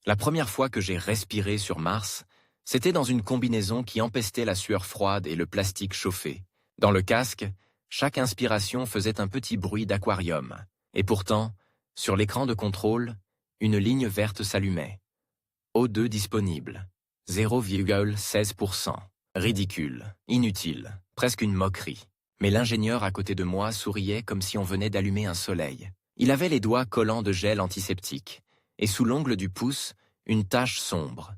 La première fois que j'ai respiré sur Mars, c'était dans une combinaison qui empestait la sueur froide et le plastique chauffé. Dans le casque, chaque inspiration faisait un petit bruit d'aquarium. Et pourtant, sur l'écran de contrôle, une ligne verte s'allumait. O2 disponible. 0,16%. Ridicule, inutile, presque une moquerie. Mais l'ingénieur à côté de moi souriait comme si on venait d'allumer un soleil. Il avait les doigts collants de gel antiseptique, et sous l'ongle du pouce, une tache sombre.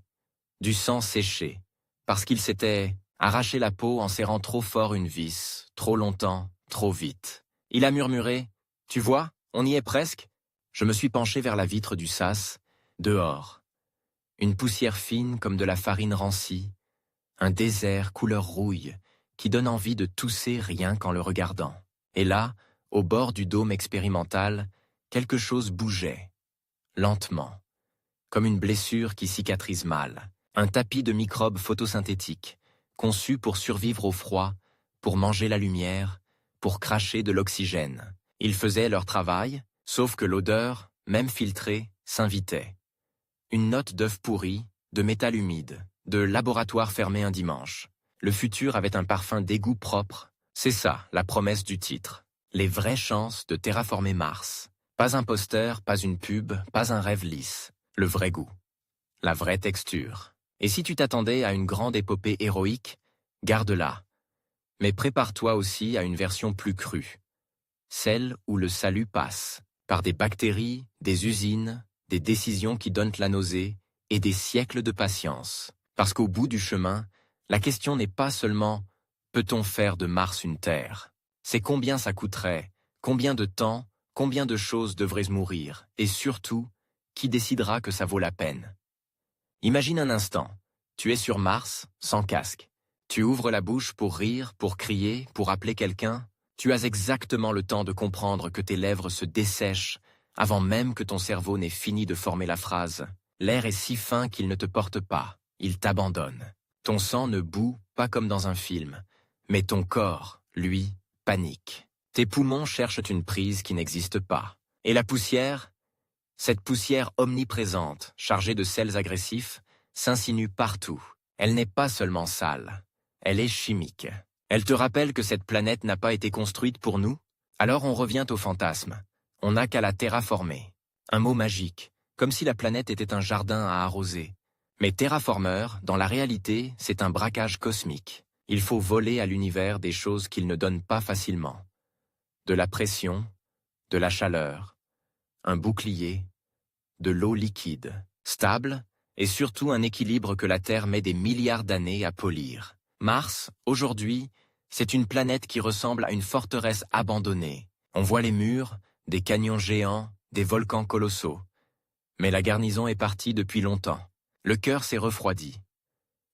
Du sang séché, parce qu'il s'était arraché la peau en serrant trop fort une vis, trop longtemps, trop vite. Il a murmuré « Tu vois, on y est presque ?» Je me suis penché vers la vitre du sas, dehors. Une poussière fine comme de la farine rancie, un désert couleur rouille qui donne envie de tousser rien qu'en le regardant. Et là, au bord du dôme expérimental, quelque chose bougeait, lentement, comme une blessure qui cicatrise mal. Un tapis de microbes photosynthétiques, conçu pour survivre au froid, pour manger la lumière, pour cracher de l'oxygène. Ils faisaient leur travail, sauf que l'odeur, même filtrée, s'invitait. Une note d'œuf pourri, de métal humide, de laboratoire fermé un dimanche. Le futur avait un parfum d'égout propre. C'est ça, la promesse du titre. Les vraies chances de terraformer Mars. Pas un poster, pas une pub, pas un rêve lisse. Le vrai goût. La vraie texture. Et si tu t'attendais à une grande épopée héroïque, garde-la. Mais prépare-toi aussi à une version plus crue. Celle où le salut passe. Par des bactéries, des usines, des décisions qui donnent la nausée et des siècles de patience. Parce qu'au bout du chemin, la question n'est pas seulement « peut-on faire de Mars une Terre ?» C'est combien ça coûterait, combien de temps, combien de choses devraient mourir, et surtout, qui décidera que ça vaut la peine. Imagine un instant, tu es sur Mars, sans casque. Tu ouvres la bouche pour rire, pour crier, pour appeler quelqu'un. Tu as exactement le temps de comprendre que tes lèvres se dessèchent avant même que ton cerveau n'ait fini de former la phrase. L'air est si fin qu'il ne te porte pas, il t'abandonne. Ton sang ne bout pas comme dans un film, mais ton corps, lui, panique. Tes poumons cherchent une prise qui n'existe pas. Et la poussière? Cette poussière omniprésente, chargée de sels agressifs, s'insinue partout. Elle n'est pas seulement sale, elle est chimique. Elle te rappelle que cette planète n'a pas été construite pour nous? Alors on revient au fantasme. On n'a qu'à la terraformer. Un mot magique, comme si la planète était un jardin à arroser. Mais terraformeur, dans la réalité, c'est un braquage cosmique. Il faut voler à l'univers des choses qu'il ne donne pas facilement. De la pression, de la chaleur, un bouclier, de l'eau liquide, stable, et surtout un équilibre que la Terre met des milliards d'années à polir. Mars, aujourd'hui, c'est une planète qui ressemble à une forteresse abandonnée. On voit les murs, des canyons géants, des volcans colossaux. Mais la garnison est partie depuis longtemps. Le cœur s'est refroidi.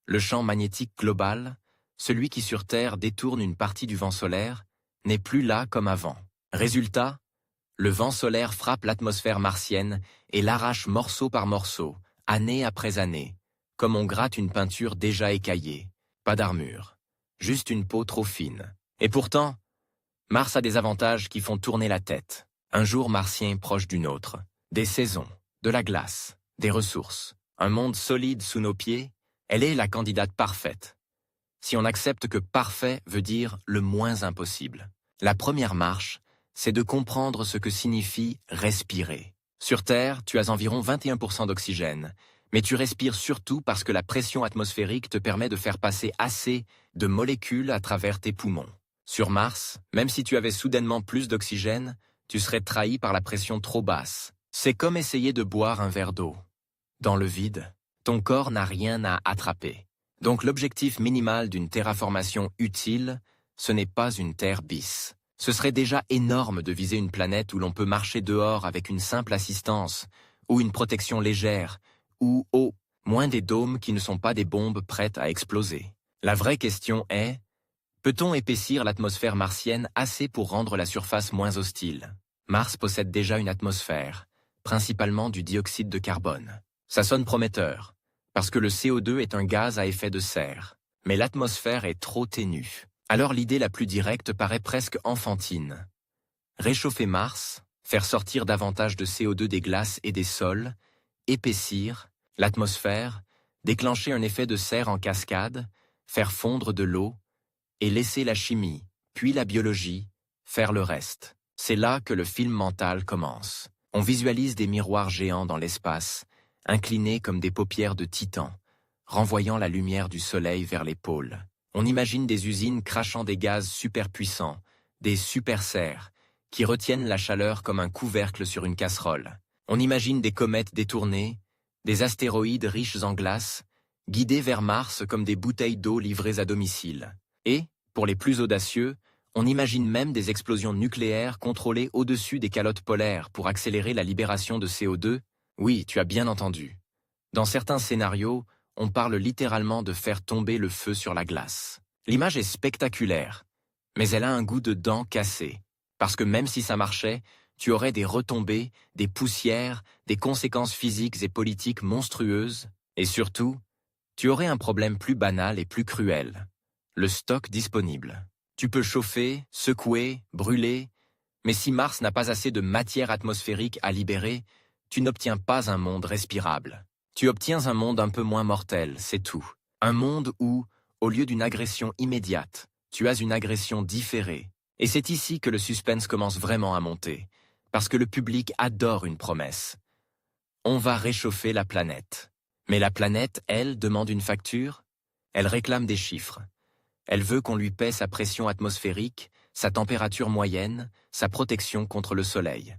Le champ magnétique global, celui qui sur Terre détourne une partie du vent solaire, n'est plus là comme avant. Résultat, le vent solaire frappe l'atmosphère martienne et l'arrache morceau par morceau, année après année, comme on gratte une peinture déjà écaillée. Pas d'armure, juste une peau trop fine. Et pourtant, Mars a des avantages qui font tourner la tête. Un jour martien proche d'une autre, des saisons, de la glace, des ressources, un monde solide sous nos pieds, elle est la candidate parfaite. Si on accepte que parfait veut dire le moins impossible. La première marche, c'est de comprendre ce que signifie respirer. Sur Terre, tu as environ 21% d'oxygène, mais tu respires surtout parce que la pression atmosphérique te permet de faire passer assez de molécules à travers tes poumons. Sur Mars, même si tu avais soudainement plus d'oxygène, tu serais trahi par la pression trop basse. C'est comme essayer de boire un verre d'eau. Dans le vide, ton corps n'a rien à attraper. Donc l'objectif minimal d'une terraformation utile, ce n'est pas une Terre bis. Ce serait déjà énorme de viser une planète où l'on peut marcher dehors avec une simple assistance, ou une protection légère, ou au moins des dômes qui ne sont pas des bombes prêtes à exploser. La vraie question est, peut-on épaissir l'atmosphère martienne assez pour rendre la surface moins hostile? Mars possède déjà une atmosphère, principalement du dioxyde de carbone. Ça sonne prometteur, parce que le CO2 est un gaz à effet de serre, mais l'atmosphère est trop ténue. Alors l'idée la plus directe paraît presque enfantine. Réchauffer Mars, faire sortir davantage de CO2 des glaces et des sols, épaissir, l'atmosphère, déclencher un effet de serre en cascade, faire fondre de l'eau, et laisser la chimie, puis la biologie, faire le reste. C'est là que le film mental commence. On visualise des miroirs géants dans l'espace, inclinés comme des paupières de titan, renvoyant la lumière du soleil vers les pôles. On imagine des usines crachant des gaz superpuissants, des super-serres, qui retiennent la chaleur comme un couvercle sur une casserole. On imagine des comètes détournées, des astéroïdes riches en glace, guidés vers Mars comme des bouteilles d'eau livrées à domicile. Et, pour les plus audacieux, on imagine même des explosions nucléaires contrôlées au-dessus des calottes polaires pour accélérer la libération de CO2. Oui, tu as bien entendu. Dans certains scénarios, on parle littéralement de faire tomber le feu sur la glace. L'image est spectaculaire, mais elle a un goût de dents cassées. Parce que même si ça marchait, tu aurais des retombées, des poussières, des conséquences physiques et politiques monstrueuses, et surtout, tu aurais un problème plus banal et plus cruel. Le stock disponible. Tu peux chauffer, secouer, brûler, mais si Mars n'a pas assez de matière atmosphérique à libérer, tu n'obtiens pas un monde respirable. Tu obtiens un monde un peu moins mortel, c'est tout. Un monde où, au lieu d'une agression immédiate, tu as une agression différée. Et c'est ici que le suspense commence vraiment à monter, parce que le public adore une promesse. On va réchauffer la planète. Mais la planète, elle, demande une facture. Elle réclame des chiffres. Elle veut qu'on lui paie sa pression atmosphérique, sa température moyenne, sa protection contre le soleil.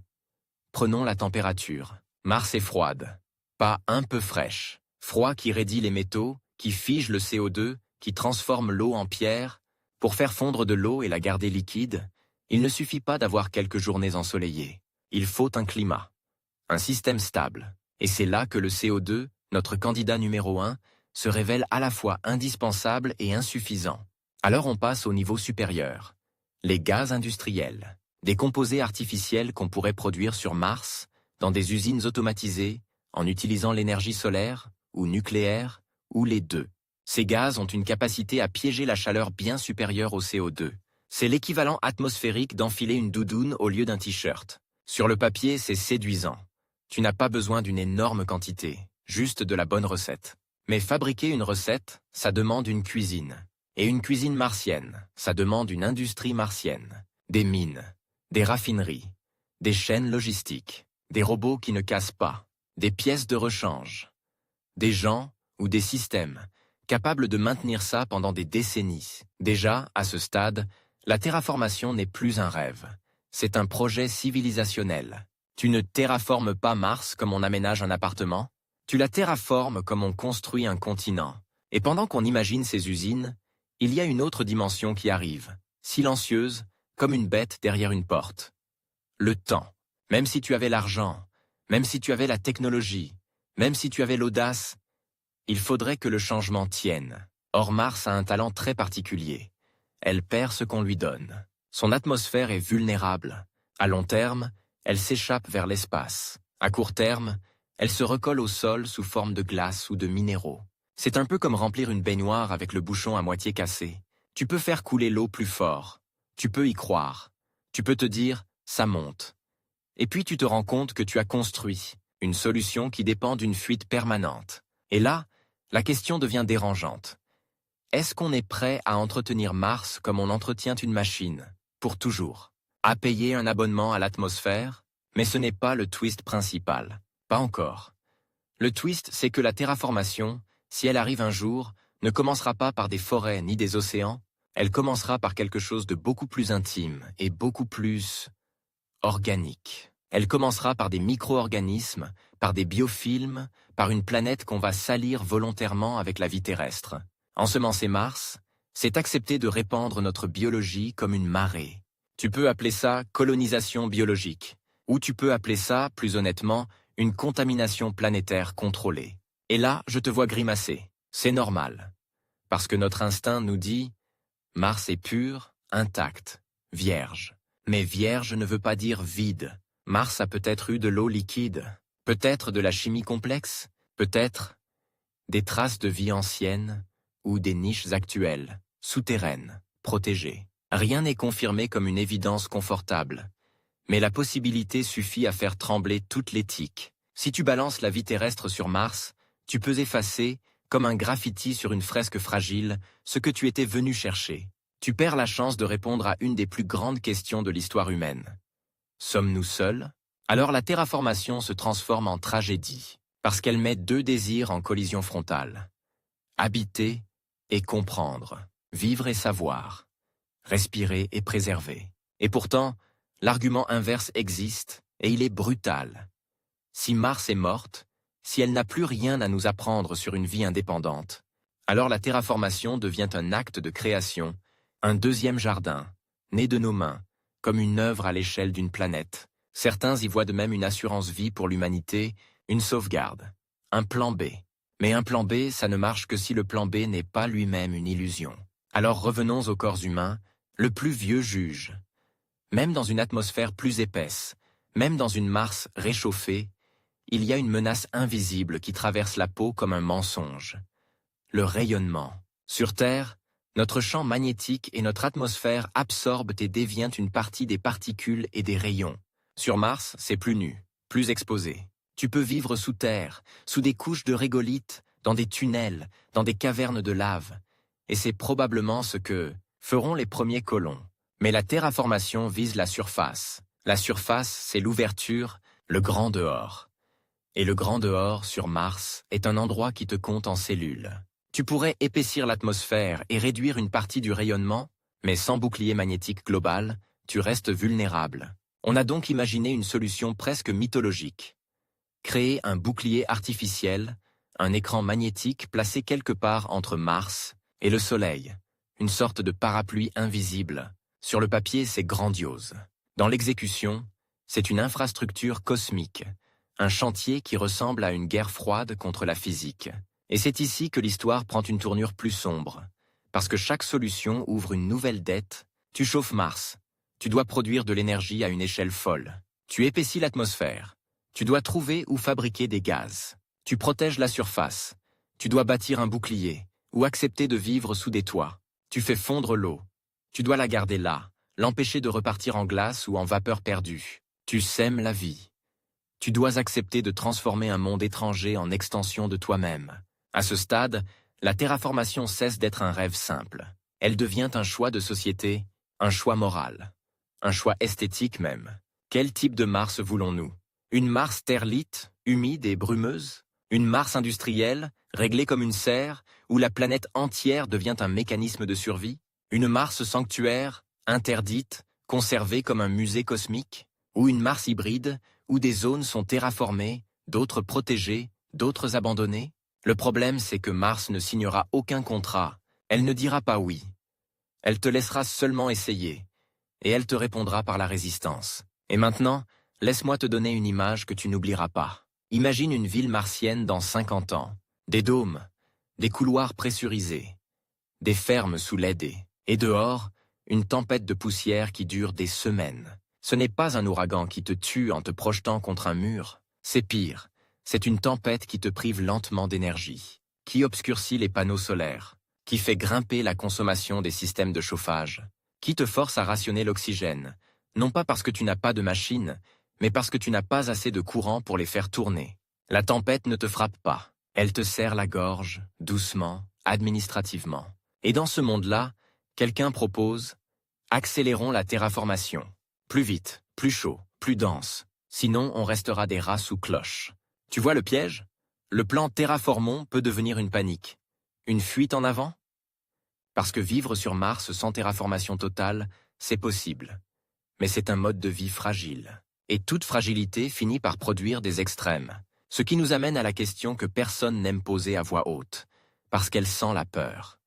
Prenons la température. Mars est froide. Pas un peu fraîche. Froid qui raidit les métaux, qui fige le CO2, qui transforme l'eau en pierre. Pour faire fondre de l'eau et la garder liquide, il ne suffit pas d'avoir quelques journées ensoleillées. Il faut un climat, un système stable. Et c'est là que le CO2, notre candidat numéro 1, se révèle à la fois indispensable et insuffisant. Alors on passe au niveau supérieur. Les gaz industriels, des composés artificiels qu'on pourrait produire sur Mars, dans des usines automatisées, en utilisant l'énergie solaire, ou nucléaire, ou les deux. Ces gaz ont une capacité à piéger la chaleur bien supérieure au CO2. C'est l'équivalent atmosphérique d'enfiler une doudoune au lieu d'un t-shirt. Sur le papier, c'est séduisant. Tu n'as pas besoin d'une énorme quantité, juste de la bonne recette. Mais fabriquer une recette, ça demande une cuisine. Et une cuisine martienne, ça demande une industrie martienne. Des mines, des raffineries, des chaînes logistiques, des robots qui ne cassent pas, des pièces de rechange, des gens ou des systèmes capables de maintenir ça pendant des décennies. Déjà, à ce stade, la terraformation n'est plus un rêve. C'est un projet civilisationnel. Tu ne terraformes pas Mars comme on aménage un appartement, tu la terraformes comme on construit un continent. Et pendant qu'on imagine ces usines, il y a une autre dimension qui arrive, silencieuse, comme une bête derrière une porte. Le temps. Même si tu avais l'argent, même si tu avais la technologie, même si tu avais l'audace, il faudrait que le changement tienne. Or Mars a un talent très particulier. Elle perd ce qu'on lui donne. Son atmosphère est vulnérable. À long terme, elle s'échappe vers l'espace. À court terme, elle se recolle au sol sous forme de glace ou de minéraux. C'est un peu comme remplir une baignoire avec le bouchon à moitié cassé. Tu peux faire couler l'eau plus fort. Tu peux y croire. Tu peux te dire, ça monte. Et puis tu te rends compte que tu as construit une solution qui dépend d'une fuite permanente. Et là, la question devient dérangeante. Est-ce qu'on est prêt à entretenir Mars comme on entretient une machine, pour toujours? À payer un abonnement à l'atmosphère? Mais ce n'est pas le twist principal. Pas encore. Le twist, c'est que la terraformation, si elle arrive un jour, ne commencera pas par des forêts ni des océans, elle commencera par quelque chose de beaucoup plus intime et beaucoup plus organique. Elle commencera par des micro-organismes, par des biofilms, par une planète qu'on va salir volontairement avec la vie terrestre. Ensemencer Mars, c'est accepter de répandre notre biologie comme une marée. Tu peux appeler ça colonisation biologique, ou tu peux appeler ça, plus honnêtement, une contamination planétaire contrôlée. Et là, je te vois grimacer. C'est normal. Parce que notre instinct nous dit « Mars est pur, intact, vierge ». Mais vierge ne veut pas dire vide. Mars a peut-être eu de l'eau liquide, peut-être de la chimie complexe, peut-être des traces de vie ancienne ou des niches actuelles, souterraines, protégées. Rien n'est confirmé comme une évidence confortable. Mais la possibilité suffit à faire trembler toute l'éthique. Si tu balances la vie terrestre sur Mars, Tu peux effacer, comme un graffiti sur une fresque fragile, ce que tu étais venu chercher. Tu perds la chance de répondre à une des plus grandes questions de l'histoire humaine. Sommes-nous seuls? Alors la terraformation se transforme en tragédie, parce qu'elle met deux désirs en collision frontale. Habiter et comprendre, vivre et savoir, respirer et préserver. Et pourtant, l'argument inverse existe, et il est brutal. Si Mars est morte, si elle n'a plus rien à nous apprendre sur une vie indépendante, alors la terraformation devient un acte de création, un deuxième jardin, né de nos mains, comme une œuvre à l'échelle d'une planète. Certains y voient de même une assurance vie pour l'humanité, une sauvegarde, un plan B. Mais un plan B, ça ne marche que si le plan B n'est pas lui-même une illusion. Alors revenons aux corps humains, le plus vieux juge. Même dans une atmosphère plus épaisse, même dans une Mars réchauffée, il y a une menace invisible qui traverse la peau comme un mensonge. Le rayonnement. Sur Terre, notre champ magnétique et notre atmosphère absorbent et déviennent une partie des particules et des rayons. Sur Mars, c'est plus nu, plus exposé. Tu peux vivre sous terre, sous des couches de régolithes, dans des tunnels, dans des cavernes de lave. Et c'est probablement ce que feront les premiers colons. Mais la terraformation vise la surface. La surface, c'est l'ouverture, le grand dehors. Et le grand dehors, sur Mars, est un endroit qui te compte en cellules. Tu pourrais épaissir l'atmosphère et réduire une partie du rayonnement, mais sans bouclier magnétique global, tu restes vulnérable. On a donc imaginé une solution presque mythologique. Créer un bouclier artificiel, un écran magnétique placé quelque part entre Mars et le Soleil, une sorte de parapluie invisible. Sur le papier, c'est grandiose. Dans l'exécution, c'est une infrastructure cosmique, un chantier qui ressemble à une guerre froide contre la physique. Et c'est ici que l'histoire prend une tournure plus sombre, parce que chaque solution ouvre une nouvelle dette. Tu chauffes Mars, tu dois produire de l'énergie à une échelle folle. Tu épaissis l'atmosphère, tu dois trouver ou fabriquer des gaz. Tu protèges la surface, tu dois bâtir un bouclier, ou accepter de vivre sous des toits. Tu fais fondre l'eau, tu dois la garder là, l'empêcher de repartir en glace ou en vapeur perdue. Tu sèmes la vie. Tu dois accepter de transformer un monde étranger en extension de toi-même. À ce stade, la terraformation cesse d'être un rêve simple. Elle devient un choix de société, un choix moral, un choix esthétique même. Quel type de Mars voulons-nous? Une Mars terlite, humide et brumeuse? Une Mars industrielle, réglée comme une serre, où la planète entière devient un mécanisme de survie? Une Mars sanctuaire, interdite, conservée comme un musée cosmique? Ou une Mars hybride, où des zones sont terraformées, d'autres protégées, d'autres abandonnées? Le problème, c'est que Mars ne signera aucun contrat, elle ne dira pas oui. Elle te laissera seulement essayer, et elle te répondra par la résistance. Et maintenant, laisse-moi te donner une image que tu n'oublieras pas. Imagine une ville martienne dans 50 ans. Des dômes, des couloirs pressurisés, des fermes sous LED, et dehors, une tempête de poussière qui dure des semaines. Ce n'est pas un ouragan qui te tue en te projetant contre un mur, c'est pire. C'est une tempête qui te prive lentement d'énergie, qui obscurcit les panneaux solaires, qui fait grimper la consommation des systèmes de chauffage, qui te force à rationner l'oxygène, non pas parce que tu n'as pas de machine, mais parce que tu n'as pas assez de courant pour les faire tourner. La tempête ne te frappe pas, elle te serre la gorge, doucement, administrativement. Et dans ce monde-là, quelqu'un propose « Accélérons la terraformation. Plus vite, plus chaud, plus dense, sinon on restera des rats sous cloche. » Tu vois le piège? Le plan terraformons peut devenir une panique. Une fuite en avant? Parce que vivre sur Mars sans terraformation totale, c'est possible. Mais c'est un mode de vie fragile. Et toute fragilité finit par produire des extrêmes. Ce qui nous amène à la question que personne n'aime poser à voix haute, parce qu'elle sent la peur.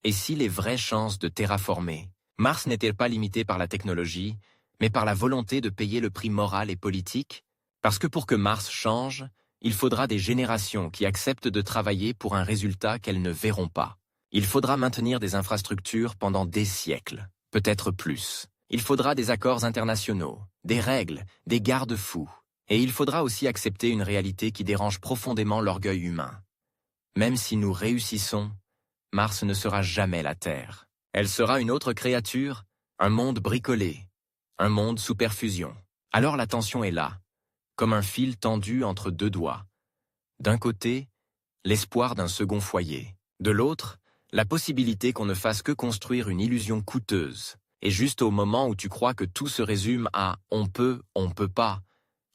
Et si les vraies chances de terraformer, Mars n'était pas limité par la technologie, mais par la volonté de payer le prix moral et politique? Parce que pour que Mars change, il faudra des générations qui acceptent de travailler pour un résultat qu'elles ne verront pas. Il faudra maintenir des infrastructures pendant des siècles, peut-être plus. Il faudra des accords internationaux, des règles, des garde-fous. Et il faudra aussi accepter une réalité qui dérange profondément l'orgueil humain. Même si nous réussissons, Mars ne sera jamais la Terre. Elle sera une autre créature, un monde bricolé, un monde sous perfusion. Alors la tension est là, comme un fil tendu entre deux doigts. D'un côté, l'espoir d'un second foyer. De l'autre, la possibilité qu'on ne fasse que construire une illusion coûteuse. Et juste au moment où tu crois que tout se résume à « on peut pas »,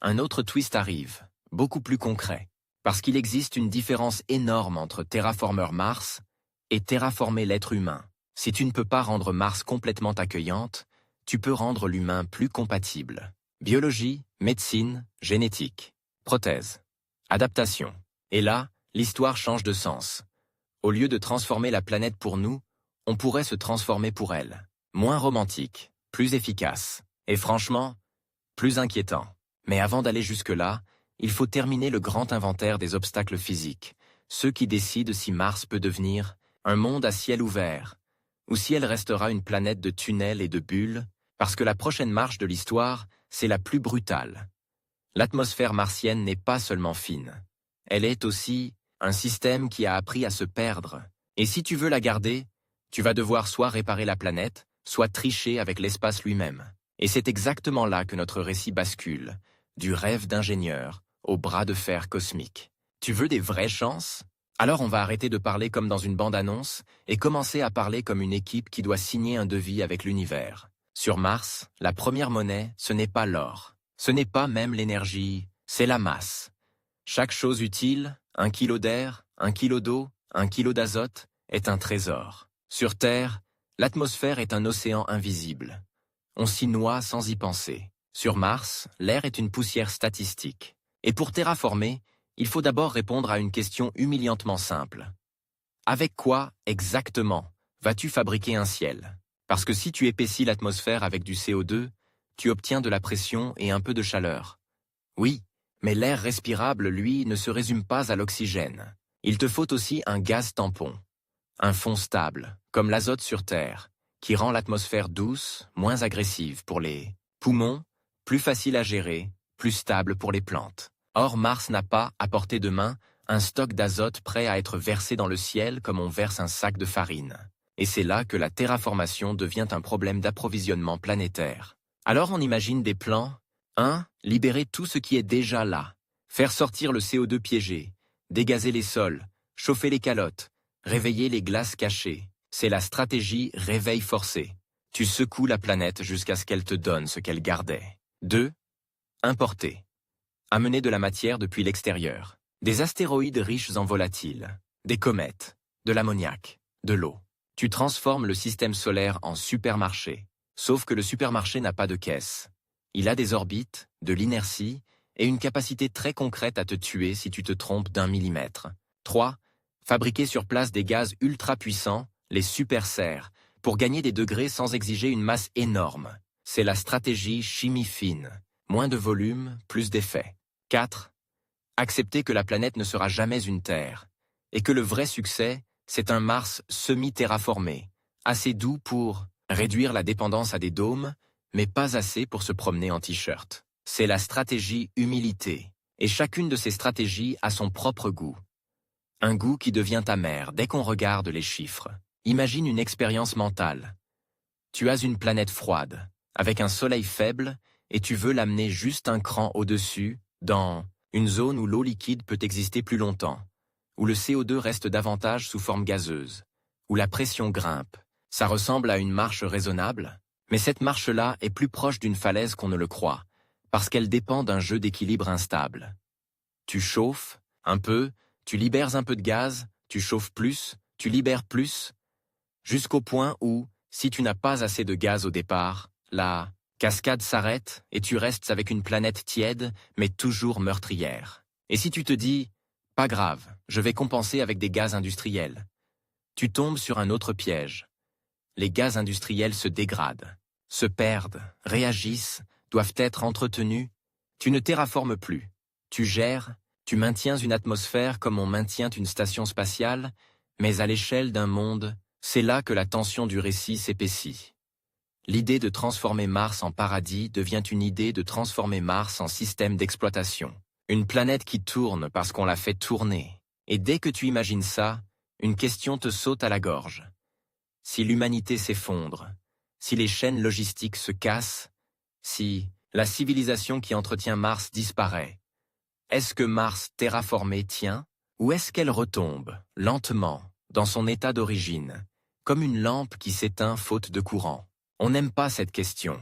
un autre twist arrive, beaucoup plus concret. Parce qu'il existe une différence énorme entre terraformer Mars et terraformer l'être humain. Si tu ne peux pas rendre Mars complètement accueillante, tu peux rendre l'humain plus compatible. Biologie, médecine, génétique, prothèse, adaptation. Et là, l'histoire change de sens. Au lieu de transformer la planète pour nous, on pourrait se transformer pour elle. Moins romantique, plus efficace, et franchement, plus inquiétant. Mais avant d'aller jusque-là, il faut terminer le grand inventaire des obstacles physiques, ceux qui décident si Mars peut devenir un monde à ciel ouvert, ou si elle restera une planète de tunnels et de bulles, parce que la prochaine marche de l'histoire, c'est la plus brutale. L'atmosphère martienne n'est pas seulement fine. Elle est aussi un système qui a appris à se perdre. Et si tu veux la garder, tu vas devoir soit réparer la planète, soit tricher avec l'espace lui-même. Et c'est exactement là que notre récit bascule, du rêve d'ingénieur au bras de fer cosmique. Tu veux des vraies chances? Alors on va arrêter de parler comme dans une bande-annonce et commencer à parler comme une équipe qui doit signer un devis avec l'univers. Sur Mars, la première monnaie, ce n'est pas l'or. Ce n'est pas même l'énergie, c'est la masse. Chaque chose utile, 1 kilo d'air, 1 kilo d'eau, 1 kilo d'azote, est un trésor. Sur Terre, l'atmosphère est un océan invisible. On s'y noie sans y penser. Sur Mars, l'air est une poussière statistique. Et pour terraformer, il faut d'abord répondre à une question humiliantement simple. Avec quoi, exactement, vas-tu fabriquer un ciel? Parce que si tu épaissis l'atmosphère avec du CO2, tu obtiens de la pression et un peu de chaleur. Oui, mais l'air respirable, lui, ne se résume pas à l'oxygène. Il te faut aussi un gaz tampon. Un fond stable, comme l'azote sur Terre, qui rend l'atmosphère douce, moins agressive pour les poumons, plus facile à gérer, plus stable pour les plantes. Or, Mars n'a pas, à portée de main, un stock d'azote prêt à être versé dans le ciel comme on verse un sac de farine. Et c'est là que la terraformation devient un problème d'approvisionnement planétaire. Alors on imagine des plans. 1. Libérer tout ce qui est déjà là. Faire sortir le CO2 piégé. Dégazer les sols. Chauffer les calottes. Réveiller les glaces cachées. C'est la stratégie réveil forcé. Tu secoues la planète jusqu'à ce qu'elle te donne ce qu'elle gardait. 2. Importer. Amener de la matière depuis l'extérieur. Des astéroïdes riches en volatiles. Des comètes. De l'ammoniac. De l'eau. Tu transformes le système solaire en supermarché. Sauf que le supermarché n'a pas de caisse. Il a des orbites, de l'inertie et une capacité très concrète à te tuer si tu te trompes d'1 millimètre. 3. Fabriquer sur place des gaz ultra puissants, les superserres, pour gagner des degrés sans exiger une masse énorme. C'est la stratégie chimie fine. Moins de volume, plus d'effet. 4. Accepter que la planète ne sera jamais une Terre, et que le vrai succès, c'est un Mars semi-terraformé, assez doux pour réduire la dépendance à des dômes, mais pas assez pour se promener en t-shirt. C'est la stratégie humilité, et chacune de ces stratégies a son propre goût. Un goût qui devient amer dès qu'on regarde les chiffres. Imagine une expérience mentale. Tu as une planète froide, avec un soleil faible, et tu veux l'amener juste un cran au-dessus, dans une zone où l'eau liquide peut exister plus longtemps, où le CO2 reste davantage sous forme gazeuse, où la pression grimpe. Ça ressemble à une marche raisonnable, mais cette marche-là est plus proche d'une falaise qu'on ne le croit, parce qu'elle dépend d'un jeu d'équilibre instable. Tu chauffes, un peu, tu libères un peu de gaz, tu chauffes plus, tu libères plus, jusqu'au point où, si tu n'as pas assez de gaz au départ, la cascade s'arrête et tu restes avec une planète tiède, mais toujours meurtrière. Et si tu te dis « Pas grave, je vais compenser avec des gaz industriels », tu tombes sur un autre piège. Les gaz industriels se dégradent, se perdent, réagissent, doivent être entretenus. Tu ne terraformes plus. Tu gères, tu maintiens une atmosphère comme on maintient une station spatiale, mais à l'échelle d'un monde, c'est là que la tension du récit s'épaissit. L'idée de transformer Mars en paradis devient une idée de transformer Mars en système d'exploitation. Une planète qui tourne parce qu'on l'a fait tourner. Et dès que tu imagines ça, une question te saute à la gorge. Si l'humanité s'effondre, si les chaînes logistiques se cassent, si la civilisation qui entretient Mars disparaît, est-ce que Mars terraformé tient? Ou est-ce qu'elle retombe, lentement, dans son état d'origine, comme une lampe qui s'éteint faute de courant? On n'aime pas cette question,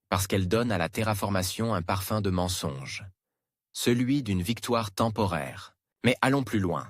parce qu'elle donne à la terraformation un parfum de mensonge. Celui d'une victoire temporaire. Mais allons plus loin.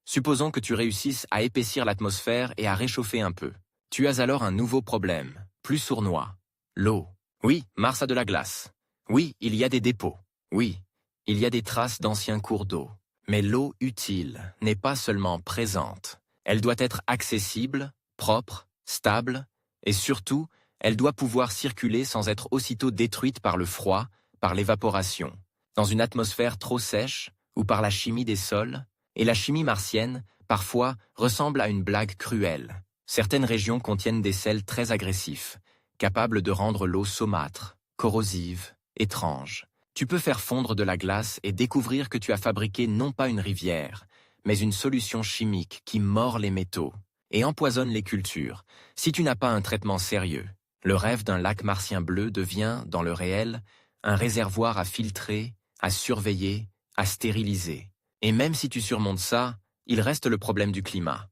Supposons que tu réussisses à épaissir l'atmosphère et à réchauffer un peu. Tu as alors un nouveau problème, plus sournois. L'eau. Oui, Mars a de la glace. Oui, il y a des dépôts. Oui, il y a des traces d'anciens cours d'eau. Mais l'eau utile n'est pas seulement présente. Elle doit être accessible, propre, stable, et surtout, elle doit pouvoir circuler sans être aussitôt détruite par le froid, par l'évaporation, dans une atmosphère trop sèche ou par la chimie des sols. Et la chimie martienne, parfois, ressemble à une blague cruelle. Certaines régions contiennent des sels très agressifs, capables de rendre l'eau saumâtre, corrosive, étrange. Tu peux faire fondre de la glace et découvrir que tu as fabriqué non pas une rivière, mais une solution chimique qui mord les métaux et empoisonne les cultures, si tu n'as pas un traitement sérieux. Le rêve d'un lac martien bleu devient, dans le réel, un réservoir à filtrer, à surveiller, à stériliser. Et même si tu surmontes ça, il reste le problème du climat.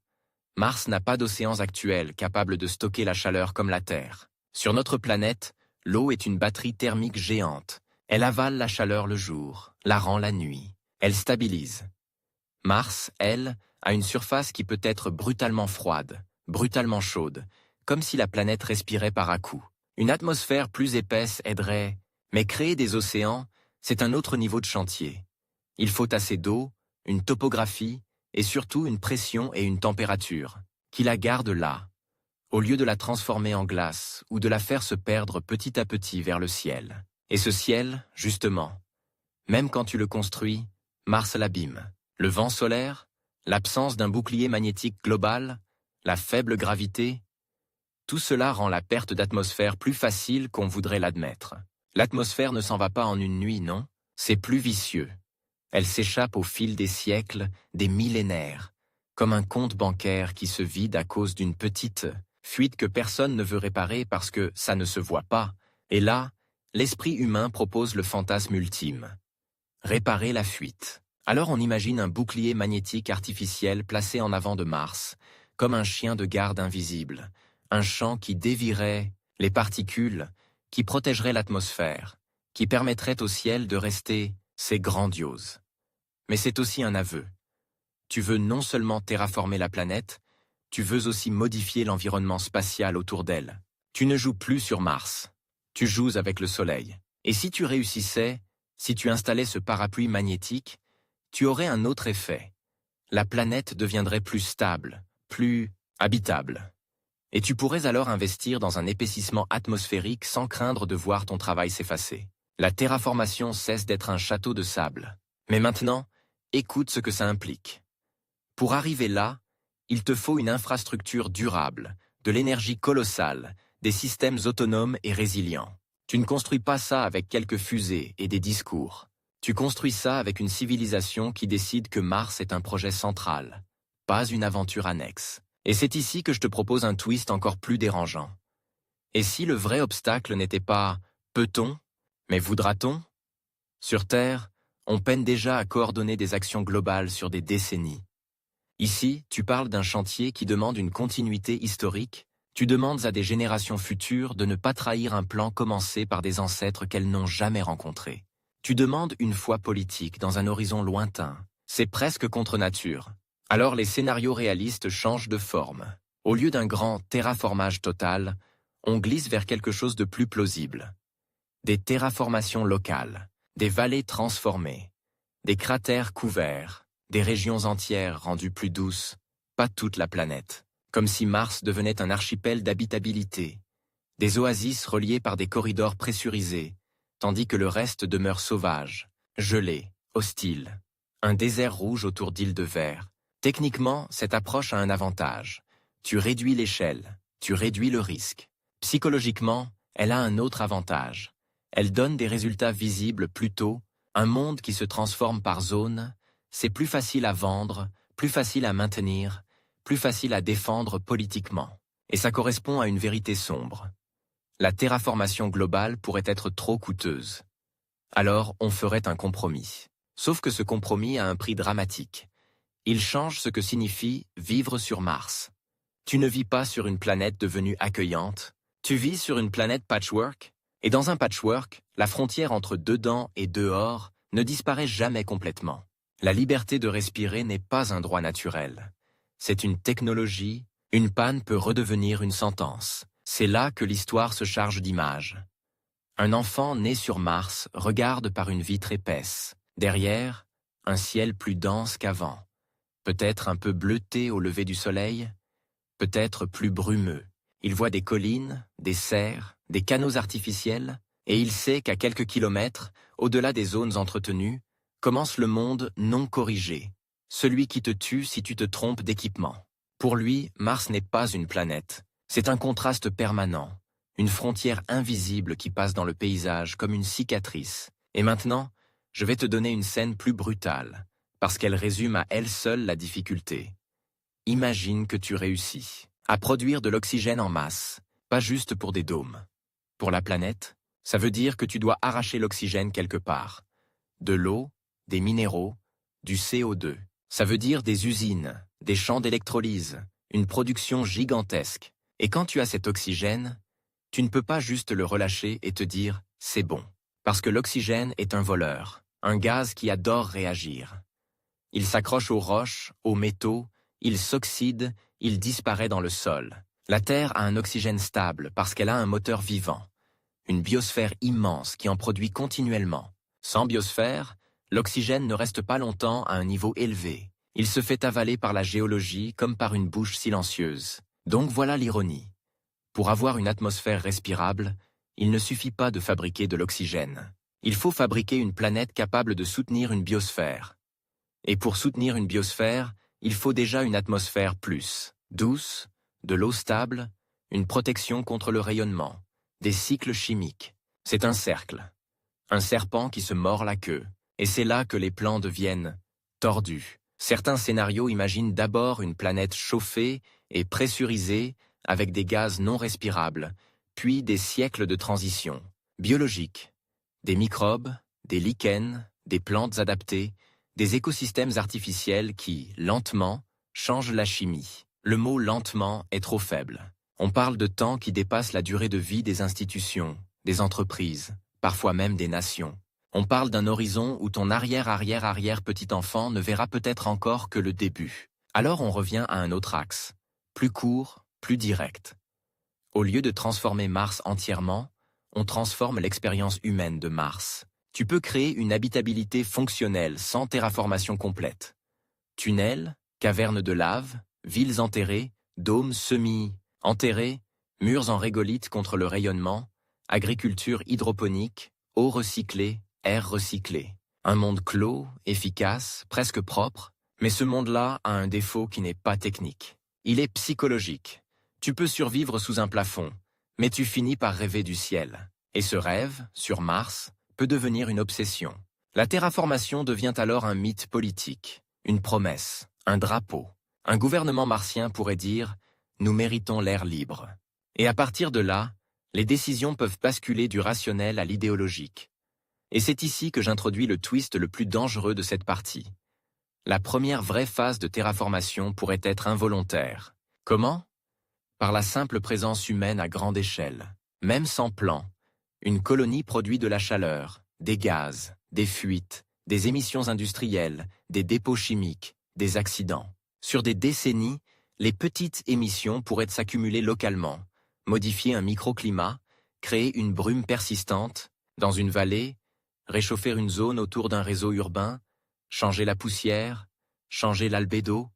Mars n'a pas d'océans actuels capables de stocker la chaleur comme la Terre. Sur notre planète, l'eau est une batterie thermique géante. Elle avale la chaleur le jour, la rend la nuit. Elle stabilise. Mars, elle, a une surface qui peut être brutalement froide, brutalement chaude, comme si la planète respirait par à-coups. Une atmosphère plus épaisse aiderait, mais créer des océans, c'est un autre niveau de chantier. Il faut assez d'eau, une topographie, et surtout une pression et une température, qui la gardent là, au lieu de la transformer en glace ou de la faire se perdre petit à petit vers le ciel. Et ce ciel, justement, même quand tu le construis, Mars l'abîme. Le vent solaire, l'absence d'un bouclier magnétique global, la faible gravité, tout cela rend la perte d'atmosphère plus facile qu'on voudrait l'admettre. L'atmosphère ne s'en va pas en une nuit, non, c'est plus vicieux. Elle s'échappe au fil des siècles, des millénaires, comme un compte bancaire qui se vide à cause d'une petite fuite que personne ne veut réparer parce que ça ne se voit pas. Et là, l'esprit humain propose le fantasme ultime. Réparer la fuite. Alors on imagine un bouclier magnétique artificiel placé en avant de Mars, comme un chien de garde invisible, un champ qui dévierait les particules, qui protégerait l'atmosphère, qui permettrait au ciel de rester, c'est grandiose. Mais c'est aussi un aveu. Tu veux non seulement terraformer la planète, tu veux aussi modifier l'environnement spatial autour d'elle. Tu ne joues plus sur Mars, tu joues avec le Soleil. Et si tu réussissais, si tu installais ce parapluie magnétique, tu aurais un autre effet. La planète deviendrait plus stable, plus habitable. Et tu pourrais alors investir dans un épaississement atmosphérique sans craindre de voir ton travail s'effacer. La terraformation cesse d'être un château de sable. Mais maintenant, écoute ce que ça implique. Pour arriver là, il te faut une infrastructure durable, de l'énergie colossale, des systèmes autonomes et résilients. Tu ne construis pas ça avec quelques fusées et des discours. Tu construis ça avec une civilisation qui décide que Mars est un projet central, pas une aventure annexe. Et c'est ici que je te propose un twist encore plus dérangeant. Et si le vrai obstacle n'était pas « peut-on » mais voudra-t-on? Sur Terre, on peine déjà à coordonner des actions globales sur des décennies. Ici, tu parles d'un chantier qui demande une continuité historique, tu demandes à des générations futures de ne pas trahir un plan commencé par des ancêtres qu'elles n'ont jamais rencontrés. Tu demandes une foi politique dans un horizon lointain. C'est presque contre nature. Alors les scénarios réalistes changent de forme. Au lieu d'un grand terraformage total, on glisse vers quelque chose de plus plausible. Des terraformations locales, des vallées transformées, des cratères couverts, des régions entières rendues plus douces, pas toute la planète, comme si Mars devenait un archipel d'habitabilité, des oasis reliées par des corridors pressurisés, tandis que le reste demeure sauvage, gelé, hostile, un désert rouge autour d'îles de verre. Techniquement, cette approche a un avantage. Tu réduis l'échelle, tu réduis le risque. Psychologiquement, elle a un autre avantage. Elle donne des résultats visibles plus tôt, un monde qui se transforme par zone, c'est plus facile à vendre, plus facile à maintenir, plus facile à défendre politiquement. Et ça correspond à une vérité sombre. La terraformation globale pourrait être trop coûteuse. Alors, on ferait un compromis. Sauf que ce compromis a un prix dramatique. Il change ce que signifie vivre sur Mars. Tu ne vis pas sur une planète devenue accueillante, tu vis sur une planète patchwork, et dans un patchwork, la frontière entre dedans et dehors ne disparaît jamais complètement. La liberté de respirer n'est pas un droit naturel. C'est une technologie, une panne peut redevenir une sentence. C'est là que l'histoire se charge d'images. Un enfant né sur Mars regarde par une vitre épaisse. Derrière, un ciel plus dense qu'avant. Peut-être un peu bleuté au lever du soleil, peut-être plus brumeux. Il voit des collines, des serres, des canaux artificiels, et il sait qu'à quelques kilomètres, au-delà des zones entretenues, commence le monde non corrigé, celui qui te tue si tu te trompes d'équipement. Pour lui, Mars n'est pas une planète, c'est un contraste permanent, une frontière invisible qui passe dans le paysage comme une cicatrice. Et maintenant, je vais te donner une scène plus brutale, parce qu'elle résume à elle seule la difficulté. Imagine que tu réussis à produire de l'oxygène en masse, pas juste pour des dômes. Pour la planète, ça veut dire que tu dois arracher l'oxygène quelque part. De l'eau, des minéraux, du CO2. Ça veut dire des usines, des champs d'électrolyse, une production gigantesque. Et quand tu as cet oxygène, tu ne peux pas juste le relâcher et te dire « c'est bon ». Parce que l'oxygène est un voleur, un gaz qui adore réagir. Il s'accroche aux roches, aux métaux, il s'oxyde, il disparaît dans le sol. La Terre a un oxygène stable parce qu'elle a un moteur vivant. Une biosphère immense qui en produit continuellement. Sans biosphère, l'oxygène ne reste pas longtemps à un niveau élevé. Il se fait avaler par la géologie comme par une bouche silencieuse. Donc voilà l'ironie. Pour avoir une atmosphère respirable, il ne suffit pas de fabriquer de l'oxygène. Il faut fabriquer une planète capable de soutenir une biosphère. Et pour soutenir une biosphère, il faut déjà une atmosphère plus douce, de l'eau stable, une protection contre le rayonnement, des cycles chimiques. C'est un cercle. Un serpent qui se mord la queue. Et c'est là que les plans deviennent tordus. Certains scénarios imaginent d'abord une planète chauffée et pressurisée avec des gaz non respirables, puis des siècles de transition biologique, des microbes, des lichens, des plantes adaptées, des écosystèmes artificiels qui, lentement, changent la chimie. Le mot « lentement » est trop faible. On parle de temps qui dépasse la durée de vie des institutions, des entreprises, parfois même des nations. On parle d'un horizon où ton arrière-arrière-arrière-petit-enfant ne verra peut-être encore que le début. Alors on revient à un autre axe, plus court, plus direct. Au lieu de transformer Mars entièrement, on transforme l'expérience humaine de Mars. Tu peux créer une habitabilité fonctionnelle sans terraformation complète. Tunnels, cavernes de lave, villes enterrées, dômes semi-enterrés, murs en régolithe contre le rayonnement, agriculture hydroponique, eau recyclée, air recyclé. Un monde clos, efficace, presque propre, mais ce monde-là a un défaut qui n'est pas technique. Il est psychologique. Tu peux survivre sous un plafond, mais tu finis par rêver du ciel. Et ce rêve, sur Mars, peut devenir une obsession. La terraformation devient alors un mythe politique, une promesse, un drapeau. Un gouvernement martien pourrait dire « Nous méritons l'air libre ». Et à partir de là, les décisions peuvent basculer du rationnel à l'idéologique. Et c'est ici que j'introduis le twist le plus dangereux de cette partie. La première vraie phase de terraformation pourrait être involontaire. Comment ? Par la simple présence humaine à grande échelle. Même sans plan, une colonie produit de la chaleur, des gaz, des fuites, des émissions industrielles, des dépôts chimiques, des accidents. Sur des décennies, les petites émissions pourraient s'accumuler localement, modifier un microclimat, créer une brume persistante, dans une vallée, réchauffer une zone autour d'un réseau urbain, changer la poussière, changer l'albédo,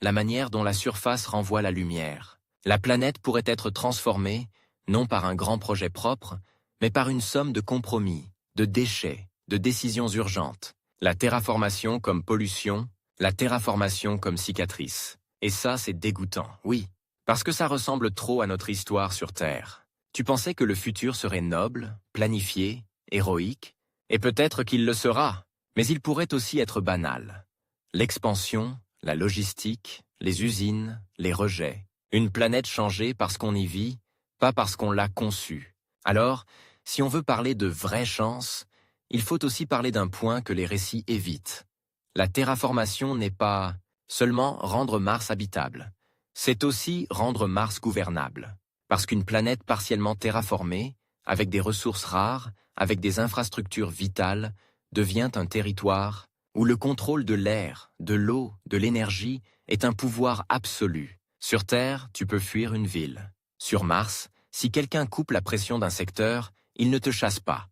la manière dont la surface renvoie la lumière. La planète pourrait être transformée, non par un grand projet propre, mais par une somme de compromis, de déchets, de décisions urgentes. La terraformation comme pollution, la terraformation comme cicatrice. Et ça, c'est dégoûtant, oui, parce que ça ressemble trop à notre histoire sur Terre. Tu pensais que le futur serait noble, planifié, héroïque, et peut-être qu'il le sera, mais il pourrait aussi être banal. L'expansion, la logistique, les usines, les rejets. Une planète changée parce qu'on y vit, pas parce qu'on l'a conçue. Alors, si on veut parler de vraie chance, il faut aussi parler d'un point que les récits évitent. La terraformation n'est pas Seulement rendre Mars habitable. C'est aussi rendre Mars gouvernable. Parce qu'une planète partiellement terraformée, avec des ressources rares, avec des infrastructures vitales, devient un territoire où le contrôle de l'air, de l'eau, de l'énergie est un pouvoir absolu. Sur Terre, tu peux fuir une ville. Sur Mars, si quelqu'un coupe la pression d'un secteur, il ne te chasse pas.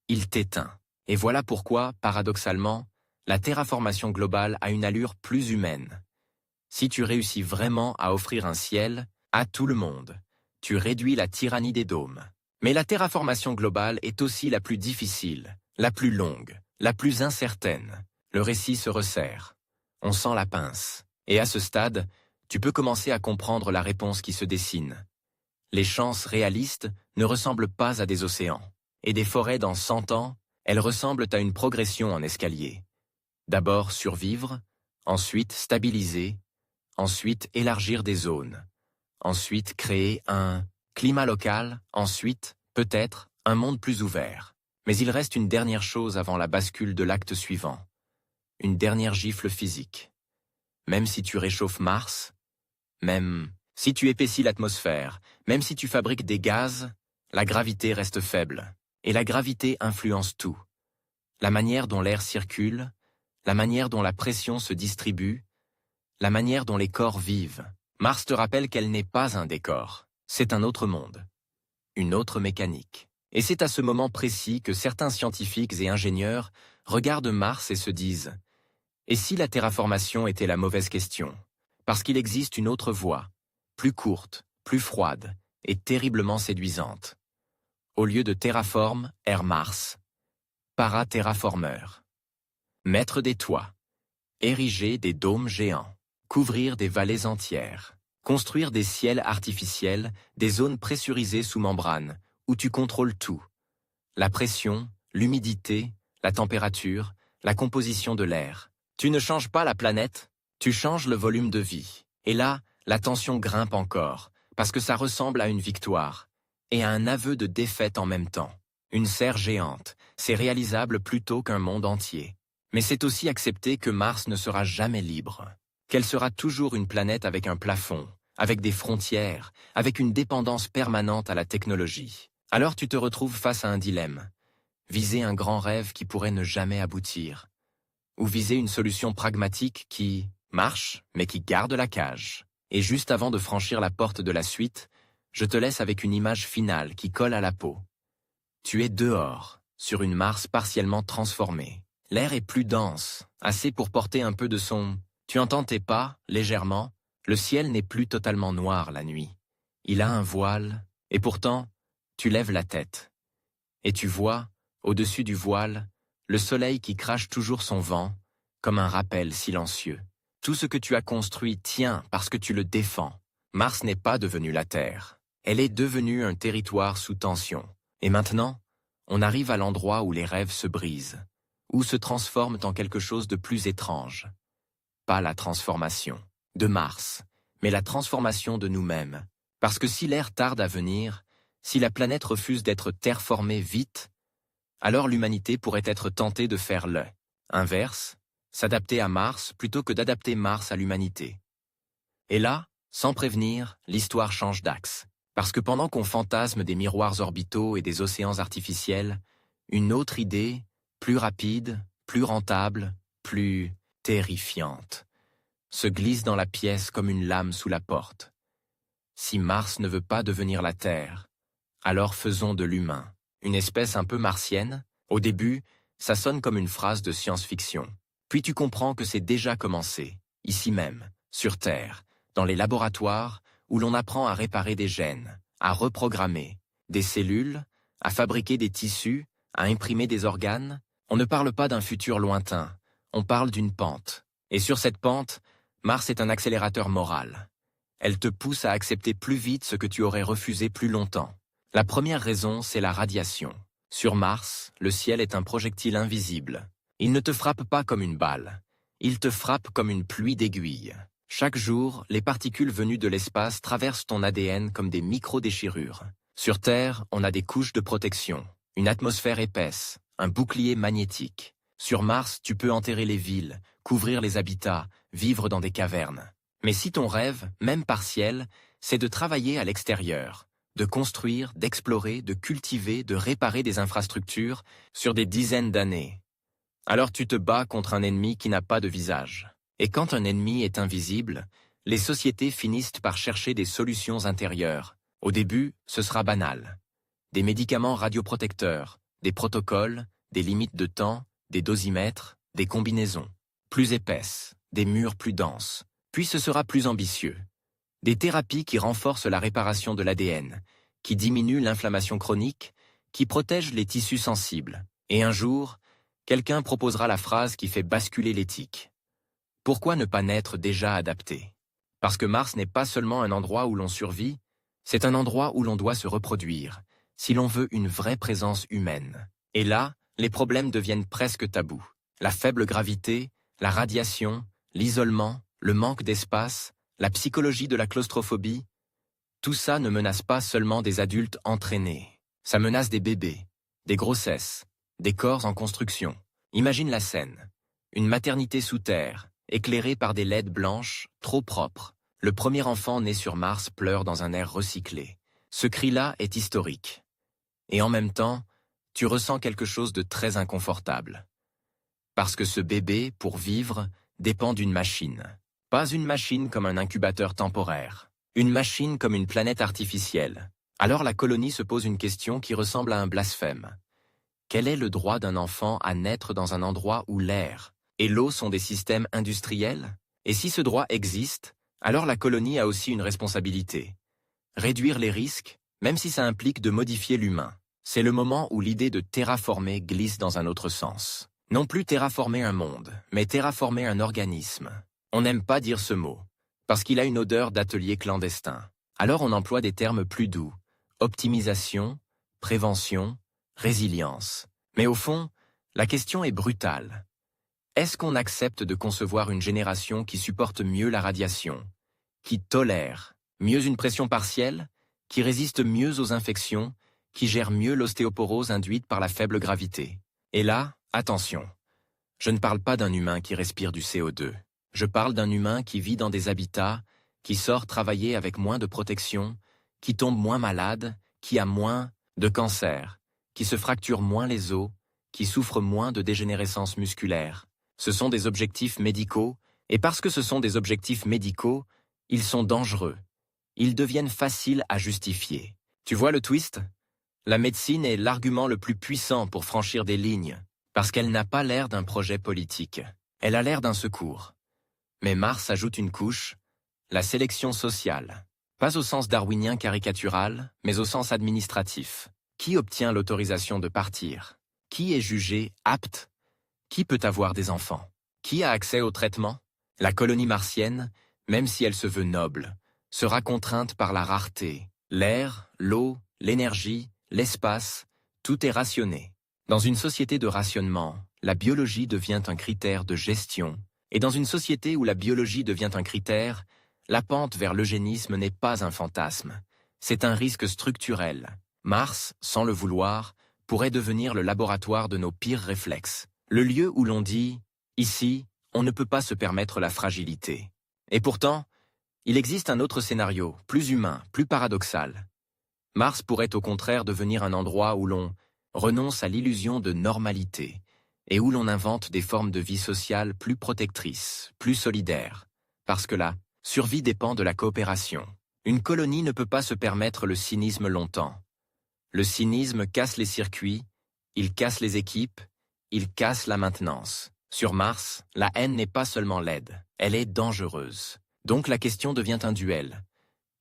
Il t'éteint. Et voilà pourquoi, paradoxalement, la terraformation globale a une allure plus humaine. Si tu réussis vraiment à offrir un ciel à tout le monde, tu réduis la tyrannie des dômes. Mais la terraformation globale est aussi la plus difficile, la plus longue, la plus incertaine. Le récit se resserre. On sent la pince. Et à ce stade, tu peux commencer à comprendre la réponse qui se dessine. Les chances réalistes ne ressemblent pas à des océans. Et des forêts dans 100 ans, elles ressemblent à une progression en escalier. D'abord survivre, ensuite stabiliser, ensuite élargir des zones, ensuite créer un climat local, ensuite, peut-être, un monde plus ouvert. Mais il reste une dernière chose avant la bascule de l'acte suivant. Une dernière gifle physique. Même si tu réchauffes Mars, même si tu épaissis l'atmosphère, même si tu fabriques des gaz, la gravité reste faible. Et la gravité influence tout. La manière dont l'air circule, la manière dont la pression se distribue, la manière dont les corps vivent. Mars te rappelle qu'elle n'est pas un décor. C'est un autre monde. Une autre mécanique. Et c'est à ce moment précis que certains scientifiques et ingénieurs regardent Mars et se disent « Et si la terraformation était la mauvaise question ?» Parce qu'il existe une autre voie, plus courte, plus froide et terriblement séduisante. Au lieu de terraforme, Air Mars. Paraterraformeur. Mettre des toits. Ériger des dômes géants. Couvrir des vallées entières. Construire des ciels artificiels, des zones pressurisées sous membrane, où tu contrôles tout. La pression, l'humidité, la température, la composition de l'air. Tu ne changes pas la planète, tu changes le volume de vie. Et là, la tension grimpe encore, parce que ça ressemble à une victoire, et à un aveu de défaite en même temps. Une serre géante, c'est réalisable plutôt qu'un monde entier. Mais c'est aussi accepter que Mars ne sera jamais libre, qu'elle sera toujours une planète avec un plafond, avec des frontières, avec une dépendance permanente à la technologie. Alors tu te retrouves face à un dilemme. Viser un grand rêve qui pourrait ne jamais aboutir, ou viser une solution pragmatique qui marche, mais qui garde la cage. Et juste avant de franchir la porte de la suite, je te laisse avec une image finale qui colle à la peau. Tu es dehors, sur une Mars partiellement transformée. L'air est plus dense, assez pour porter un peu de son. Tu entends tes pas, légèrement. Le ciel n'est plus totalement noir la nuit. Il a un voile, et pourtant, tu lèves la tête. Et tu vois, au-dessus du voile, le soleil qui crache toujours son vent, comme un rappel silencieux. Tout ce que tu as construit tient parce que tu le défends. Mars n'est pas devenue la Terre. Elle est devenue un territoire sous tension. Et maintenant, on arrive à l'endroit où les rêves se brisent, où se transforment en quelque chose de plus étrange. Pas la transformation de Mars, mais la transformation de nous-mêmes. Parce que si l'air tarde à venir, si la planète refuse d'être terraformée vite, alors l'humanité pourrait être tentée de faire le inverse, s'adapter à Mars plutôt que d'adapter Mars à l'humanité. Et là, sans prévenir, l'histoire change d'axe. Parce que pendant qu'on fantasme des miroirs orbitaux et des océans artificiels, une autre idée, plus rapide, plus rentable, plus terrifiante, se glisse dans la pièce comme une lame sous la porte. Si Mars ne veut pas devenir la Terre, alors faisons de l'humain une espèce un peu martienne. Au début, ça sonne comme une phrase de science-fiction. Puis tu comprends que c'est déjà commencé, ici même, sur Terre, dans les laboratoires, où l'on apprend à réparer des gènes, à reprogrammer des cellules, à fabriquer des tissus, à imprimer des organes. On ne parle pas d'un futur lointain, on parle d'une pente. Et sur cette pente, Mars est un accélérateur moral. Elle te pousse à accepter plus vite ce que tu aurais refusé plus longtemps. La première raison, c'est la radiation. Sur Mars, le ciel est un projectile invisible. Il ne te frappe pas comme une balle, il te frappe comme une pluie d'aiguilles. Chaque jour, les particules venues de l'espace traversent ton ADN comme des micro-déchirures. Sur Terre, on a des couches de protection, une atmosphère épaisse, un bouclier magnétique. Sur Mars, tu peux enterrer les villes, couvrir les habitats, vivre dans des cavernes. Mais si ton rêve, même partiel, c'est de travailler à l'extérieur, de construire, d'explorer, de cultiver, de réparer des infrastructures sur des dizaines d'années, alors tu te bats contre un ennemi qui n'a pas de visage. Et quand un ennemi est invisible, les sociétés finissent par chercher des solutions intérieures. Au début, ce sera banal. Des médicaments radioprotecteurs, des protocoles, des limites de temps, des dosimètres, des combinaisons plus épaisses, des murs plus denses. Puis ce sera plus ambitieux. Des thérapies qui renforcent la réparation de l'ADN, qui diminuent l'inflammation chronique, qui protègent les tissus sensibles. Et un jour, quelqu'un proposera la phrase qui fait basculer l'éthique. Pourquoi ne pas naître déjà adapté? Parce que Mars n'est pas seulement un endroit où l'on survit, c'est un endroit où l'on doit se reproduire, si l'on veut une vraie présence humaine. Et là, les problèmes deviennent presque tabous. La faible gravité, la radiation, l'isolement, le manque d'espace, la psychologie de la claustrophobie, tout ça ne menace pas seulement des adultes entraînés. Ça menace des bébés, des grossesses, des corps en construction. Imagine la scène. Une maternité sous terre, éclairée par des LED blanches, trop propres. Le premier enfant né sur Mars pleure dans un air recyclé. Ce cri-là est historique. Et en même temps, tu ressens quelque chose de très inconfortable. Parce que ce bébé, pour vivre, dépend d'une machine. Pas une machine comme un incubateur temporaire. Une machine comme une planète artificielle. Alors la colonie se pose une question qui ressemble à un blasphème. Quel est le droit d'un enfant à naître dans un endroit où l'air et l'eau sont des systèmes industriels? Et si ce droit existe, alors la colonie a aussi une responsabilité. Réduire les risques, même si ça implique de modifier l'humain. C'est le moment où l'idée de terraformer glisse dans un autre sens. Non plus terraformer un monde, mais terraformer un organisme. On n'aime pas dire ce mot, parce qu'il a une odeur d'atelier clandestin. Alors on emploie des termes plus doux. Optimisation, prévention, résilience. Mais au fond, la question est brutale. Est-ce qu'on accepte de concevoir une génération qui supporte mieux la radiation, qui tolère mieux une pression partielle, qui résiste mieux aux infections, qui gère mieux l'ostéoporose induite par la faible gravité? Et là, attention, je ne parle pas d'un humain qui respire du CO2. Je parle d'un humain qui vit dans des habitats, qui sort travailler avec moins de protection, qui tombe moins malade, qui a moins de cancer, qui se fracture moins les os, qui souffre moins de dégénérescence musculaire. Ce sont des objectifs médicaux, et parce que ce sont des objectifs médicaux, ils sont dangereux. Ils deviennent faciles à justifier. Tu vois le twist? La médecine est l'argument le plus puissant pour franchir des lignes, parce qu'elle n'a pas l'air d'un projet politique. Elle a l'air d'un secours. Mais Mars ajoute une couche, la sélection sociale. Pas au sens darwinien caricatural, mais au sens administratif. Qui obtient l'autorisation de partir? Qui est jugé apte? Qui peut avoir des enfants? Qui a accès au traitement? La colonie martienne, même si elle se veut noble, sera contrainte par la rareté. L'air, l'eau, l'énergie, l'espace, tout est rationné. Dans une société de rationnement, la biologie devient un critère de gestion. Et dans une société où la biologie devient un critère, la pente vers l'eugénisme n'est pas un fantasme. C'est un risque structurel. Mars, sans le vouloir, pourrait devenir le laboratoire de nos pires réflexes. Le lieu où l'on dit « ici, on ne peut pas se permettre la fragilité ». Et pourtant, il existe un autre scénario, plus humain, plus paradoxal. Mars pourrait au contraire devenir un endroit où l'on renonce à l'illusion de normalité et où l'on invente des formes de vie sociale plus protectrices, plus solidaires, parce que la survie dépend de la coopération. Une colonie ne peut pas se permettre le cynisme longtemps. Le cynisme casse les circuits, il casse les équipes, il casse la maintenance. Sur Mars, la haine n'est pas seulement laide, elle est dangereuse. Donc la question devient un duel.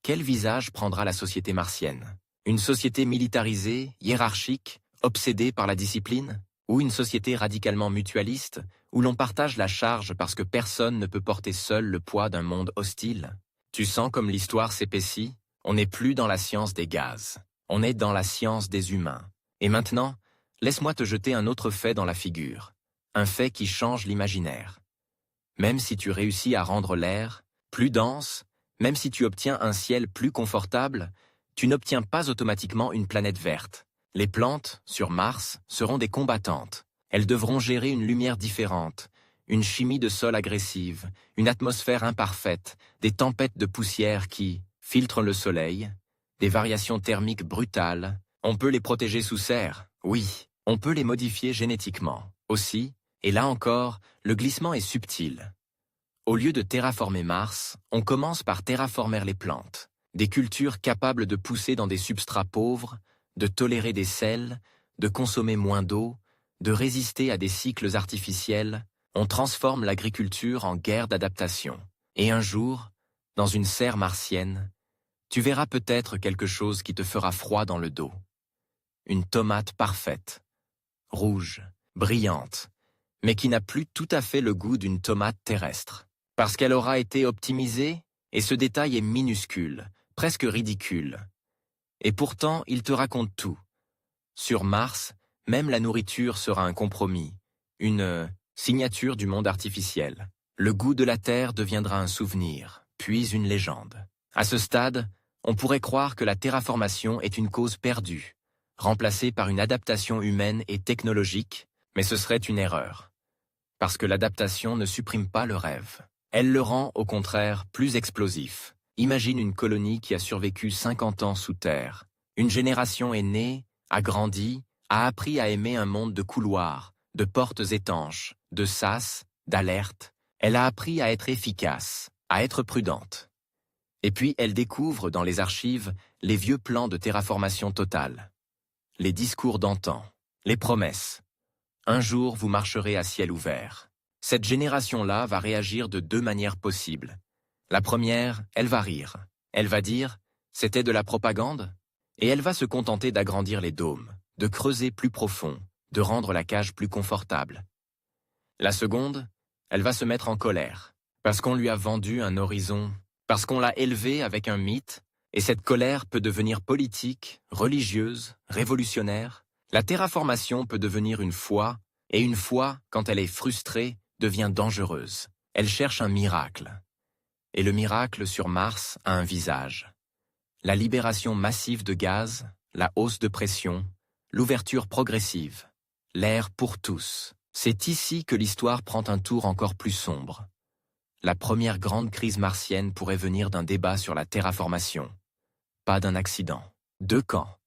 Quel visage prendra la société martienne? Une société militarisée, hiérarchique, obsédée par la discipline? Ou une société radicalement mutualiste, où l'on partage la charge parce que personne ne peut porter seul le poids d'un monde hostile? Tu sens comme l'histoire s'épaissit? On n'est plus dans la science des gaz. On est dans la science des humains. Et maintenant, laisse-moi te jeter un autre fait dans la figure. Un fait qui change l'imaginaire. Même si tu réussis à rendre l'air plus dense, même si tu obtiens un ciel plus confortable, tu n'obtiens pas automatiquement une planète verte. Les plantes, sur Mars, seront des combattantes. Elles devront gérer une lumière différente, une chimie de sol agressive, une atmosphère imparfaite, des tempêtes de poussière qui filtrent le soleil, des variations thermiques brutales. On peut les protéger sous serre, oui, on peut les modifier génétiquement, aussi, et là encore, le glissement est subtil. Au lieu de terraformer Mars, on commence par terraformer les plantes, des cultures capables de pousser dans des substrats pauvres, de tolérer des sels, de consommer moins d'eau, de résister à des cycles artificiels. On transforme l'agriculture en guerre d'adaptation. Et un jour, dans une serre martienne, tu verras peut-être quelque chose qui te fera froid dans le dos. Une tomate parfaite, rouge, brillante, mais qui n'a plus tout à fait le goût d'une tomate terrestre. Parce qu'elle aura été optimisée, et ce détail est minuscule, presque ridicule. Et pourtant, il te raconte tout. Sur Mars, même la nourriture sera un compromis, une signature du monde artificiel. Le goût de la Terre deviendra un souvenir, puis une légende. À ce stade, on pourrait croire que la terraformation est une cause perdue, remplacée par une adaptation humaine et technologique, mais ce serait une erreur. Parce que l'adaptation ne supprime pas le rêve. Elle le rend, au contraire, plus explosif. Imagine une colonie qui a survécu 50 ans sous terre. Une génération est née, a grandi, a appris à aimer un monde de couloirs, de portes étanches, de sas, d'alertes. Elle a appris à être efficace, à être prudente. Et puis elle découvre dans les archives les vieux plans de terraformation totale. Les discours d'antan, les promesses. Un jour vous marcherez à ciel ouvert. Cette génération-là va réagir de deux manières possibles. La première, elle va rire. Elle va dire « c'était de la propagande ?» et elle va se contenter d'agrandir les dômes, de creuser plus profond, de rendre la cage plus confortable. La seconde, elle va se mettre en colère, parce qu'on lui a vendu un horizon, parce qu'on l'a élevé avec un mythe, et cette colère peut devenir politique, religieuse, révolutionnaire. La terraformation peut devenir une foi, et une foi, quand elle est frustrée, devient dangereuse. Elle cherche un miracle. Et le miracle sur Mars a un visage. La libération massive de gaz, la hausse de pression, l'ouverture progressive, l'air pour tous. C'est ici que l'histoire prend un tour encore plus sombre. La première grande crise martienne pourrait venir d'un débat sur la terraformation, pas d'un accident. Deux camps,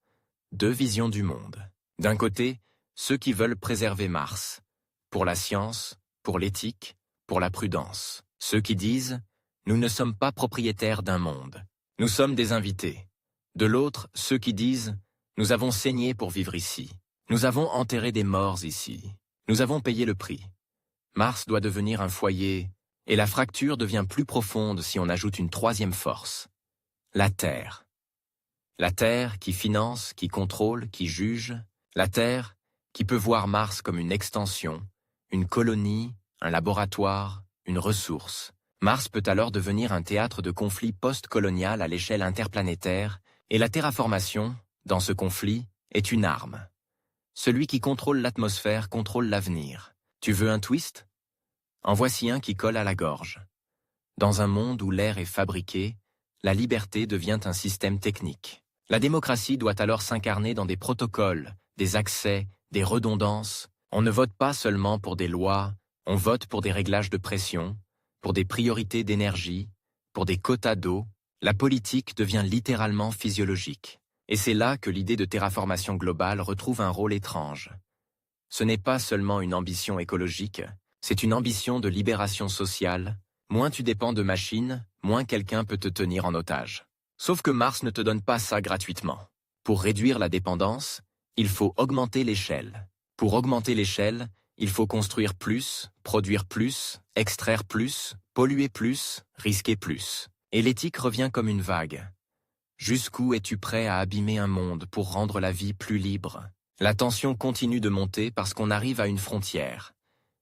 deux visions du monde. D'un côté, ceux qui veulent préserver Mars, pour la science, pour l'éthique, pour la prudence. Ceux qui disent « nous ne sommes pas propriétaires d'un monde, nous sommes des invités ». De l'autre, ceux qui disent « nous avons saigné pour vivre ici, nous avons enterré des morts ici, nous avons payé le prix. Mars doit devenir un foyer, et la fracture devient plus profonde si on ajoute une troisième force, la Terre. La Terre qui finance, qui contrôle, qui juge, la Terre qui peut voir Mars comme une extension, une colonie, un laboratoire, une ressource. Mars peut alors devenir un théâtre de conflit post-colonial à l'échelle interplanétaire, et la terraformation, dans ce conflit, est une arme. Celui qui contrôle l'atmosphère contrôle l'avenir. Tu veux un twist? En voici un qui colle à la gorge. Dans un monde où l'air est fabriqué, la liberté devient un système technique. La démocratie doit alors s'incarner dans des protocoles, des accès, des redondances. On ne vote pas seulement pour des lois, on vote pour des réglages de pression, pour des priorités d'énergie, pour des quotas d'eau. La politique devient littéralement physiologique. Et c'est là que l'idée de terraformation globale retrouve un rôle étrange. Ce n'est pas seulement une ambition écologique, c'est une ambition de libération sociale. Moins tu dépends de machines, moins quelqu'un peut te tenir en otage. Sauf que Mars ne te donne pas ça gratuitement. Pour réduire la dépendance, il faut augmenter l'échelle. Pour augmenter l'échelle, il faut construire plus, produire plus, extraire plus, polluer plus, risquer plus. Et l'éthique revient comme une vague. Jusqu'où es-tu prêt à abîmer un monde pour rendre la vie plus libre? La tension continue de monter parce qu'on arrive à une frontière,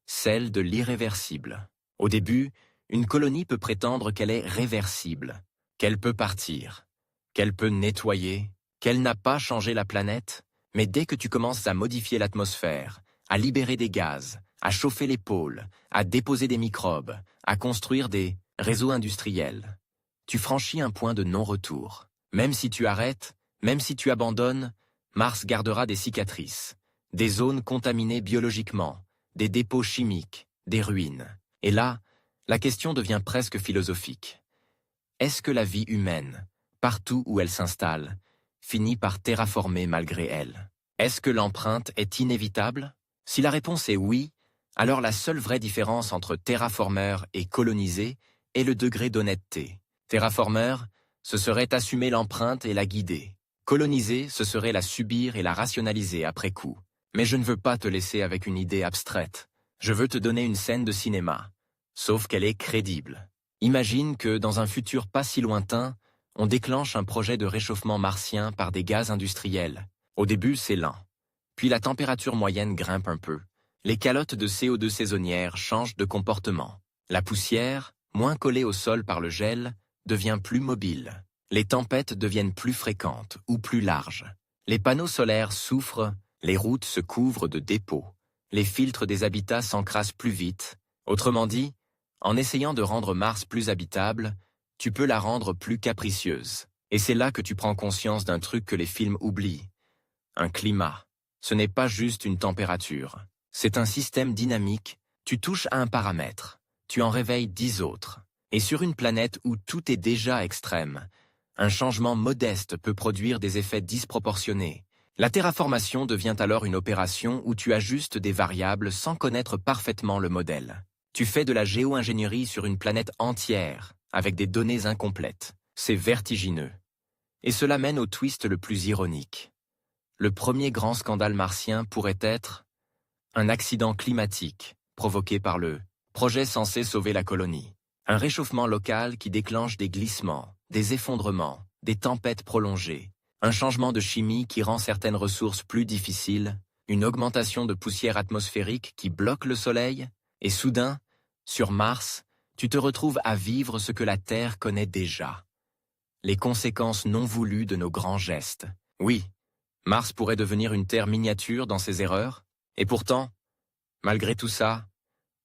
celle de l'irréversible. Au début, une colonie peut prétendre qu'elle est réversible, qu'elle peut partir, qu'elle peut nettoyer, qu'elle n'a pas changé la planète, mais dès que tu commences à modifier l'atmosphère, à libérer des gaz, à chauffer les pôles, à déposer des microbes, à construire des réseaux industriels, tu franchis un point de non-retour. Même si tu arrêtes, même si tu abandonnes, Mars gardera des cicatrices, des zones contaminées biologiquement, des dépôts chimiques, des ruines. Et là, la question devient presque philosophique. Est-ce que la vie humaine, partout où elle s'installe, finit par terraformer malgré elle? Est-ce que l'empreinte est inévitable? Si la réponse est oui, alors la seule vraie différence entre terraformeur et colonisé est le degré d'honnêteté. Terraformeur, ce serait assumer l'empreinte et la guider. Coloniser, ce serait la subir et la rationaliser après coup. Mais je ne veux pas te laisser avec une idée abstraite. Je veux te donner une scène de cinéma. Sauf qu'elle est crédible. Imagine que, dans un futur pas si lointain, on déclenche un projet de réchauffement martien par des gaz industriels. Au début, c'est lent. Puis la température moyenne grimpe un peu. Les calottes de CO2 saisonnières changent de comportement. La poussière, moins collée au sol par le gel, devient plus mobile. Les tempêtes deviennent plus fréquentes ou plus larges. Les panneaux solaires souffrent, les routes se couvrent de dépôts. Les filtres des habitats s'encrassent plus vite. Autrement dit, en essayant de rendre Mars plus habitable, tu peux la rendre plus capricieuse. Et c'est là que tu prends conscience d'un truc que les films oublient. Un climat. Ce n'est pas juste une température. C'est un système dynamique. Tu touches à un paramètre. Tu en réveilles 10 autres. Et sur une planète où tout est déjà extrême, un changement modeste peut produire des effets disproportionnés. La terraformation devient alors une opération où tu ajustes des variables sans connaître parfaitement le modèle. Tu fais de la géo-ingénierie sur une planète entière, avec des données incomplètes. C'est vertigineux. Et cela mène au twist le plus ironique. Le premier grand scandale martien pourrait être un accident climatique provoqué par le projet censé sauver la colonie. Un réchauffement local qui déclenche des glissements, des effondrements, des tempêtes prolongées. Un changement de chimie qui rend certaines ressources plus difficiles. Une augmentation de poussière atmosphérique qui bloque le soleil. Et soudain, sur Mars, tu te retrouves à vivre ce que la Terre connaît déjà. Les conséquences non voulues de nos grands gestes. Oui, Mars pourrait devenir une Terre miniature dans ses erreurs. Et pourtant, malgré tout ça,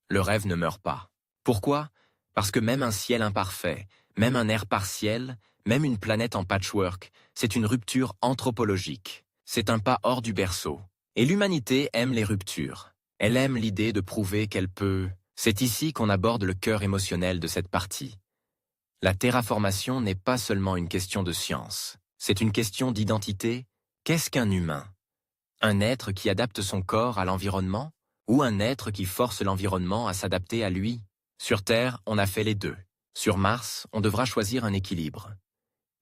le rêve ne meurt pas. Pourquoi? Parce que même un ciel imparfait, même un air partiel, même une planète en patchwork, c'est une rupture anthropologique. C'est un pas hors du berceau. Et l'humanité aime les ruptures. Elle aime l'idée de prouver qu'elle peut. C'est ici qu'on aborde le cœur émotionnel de cette partie. La terraformation n'est pas seulement une question de science. C'est une question d'identité. Qu'est-ce qu'un humain? Un être qui adapte son corps à l'environnement? Ou un être qui force l'environnement à s'adapter à lui? Sur Terre, on a fait les deux. Sur Mars, on devra choisir un équilibre.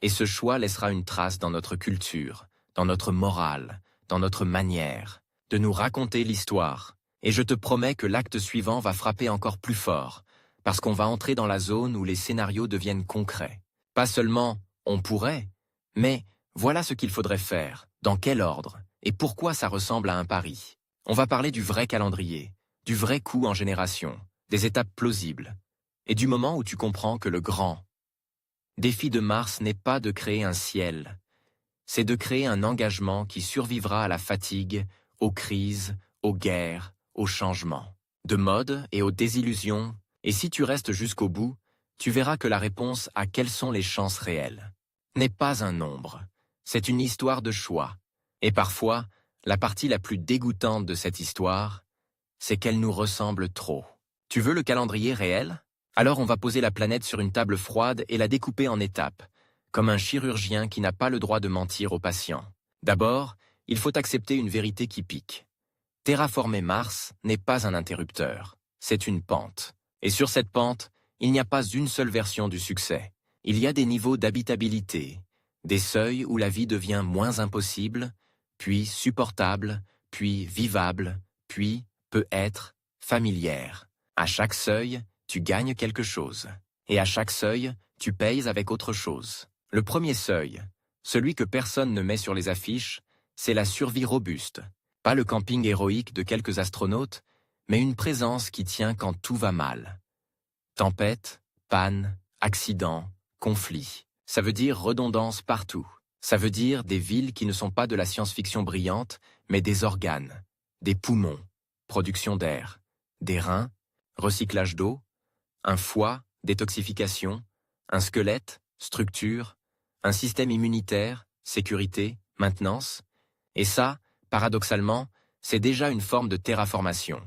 Et ce choix laissera une trace dans notre culture, dans notre morale, dans notre manière de nous raconter l'histoire. Et je te promets que l'acte suivant va frapper encore plus fort, parce qu'on va entrer dans la zone où les scénarios deviennent concrets. Pas seulement « on pourrait », mais voilà ce qu'il faudrait faire, dans quel ordre, et pourquoi ça ressemble à un pari. On va parler du vrai calendrier, du vrai coût en génération, des étapes plausibles, et du moment où tu comprends que le grand défi de Mars n'est pas de créer un ciel, c'est de créer un engagement qui survivra à la fatigue, aux crises, aux guerres, aux changements, de mode et aux désillusions, et si tu restes jusqu'au bout, tu verras que la réponse à quelles sont les chances réelles n'est pas un nombre, c'est une histoire de choix. Et parfois, la partie la plus dégoûtante de cette histoire, c'est qu'elle nous ressemble trop. Tu veux le calendrier réel? Alors on va poser la planète sur une table froide et la découper en étapes, comme un chirurgien qui n'a pas le droit de mentir aux patients. D'abord, il faut accepter une vérité qui pique. Terraformer Mars n'est pas un interrupteur, c'est une pente. Et sur cette pente, il n'y a pas une seule version du succès. Il y a des niveaux d'habitabilité, des seuils où la vie devient moins impossible, puis supportable, puis vivable, puis peut être familière. À chaque seuil, tu gagnes quelque chose. Et à chaque seuil, tu payes avec autre chose. Le premier seuil, celui que personne ne met sur les affiches, c'est la survie robuste. Pas le camping héroïque de quelques astronautes, mais une présence qui tient quand tout va mal. Tempête, panne, accident, conflit. Ça veut dire redondance partout. Ça veut dire des villes qui ne sont pas de la science-fiction brillante, mais des organes, des poumons, production d'air, des reins, recyclage d'eau, un foie, détoxification, un squelette, structure, un système immunitaire, sécurité, maintenance. Et ça, paradoxalement, c'est déjà une forme de terraformation.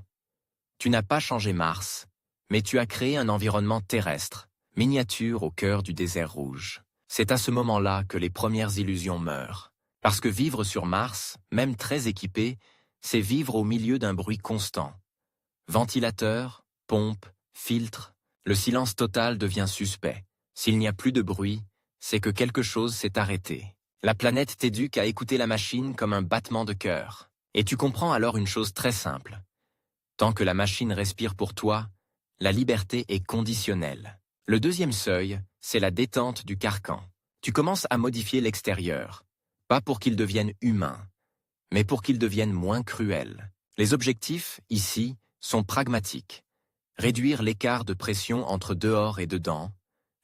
Tu n'as pas changé Mars, mais tu as créé un environnement terrestre, miniature au cœur du désert rouge. C'est à ce moment-là que les premières illusions meurent. Parce que vivre sur Mars, même très équipé, c'est vivre au milieu d'un bruit constant. Ventilateur, pompe, filtre, le silence total devient suspect. S'il n'y a plus de bruit, c'est que quelque chose s'est arrêté. La planète t'éduque à écouter la machine comme un battement de cœur. Et tu comprends alors une chose très simple. Tant que la machine respire pour toi, la liberté est conditionnelle. Le deuxième seuil, c'est la détente du carcan. Tu commences à modifier l'extérieur, pas pour qu'il devienne humain, mais pour qu'il devienne moins cruel. Les objectifs, ici, sont pragmatiques. Réduire l'écart de pression entre dehors et dedans,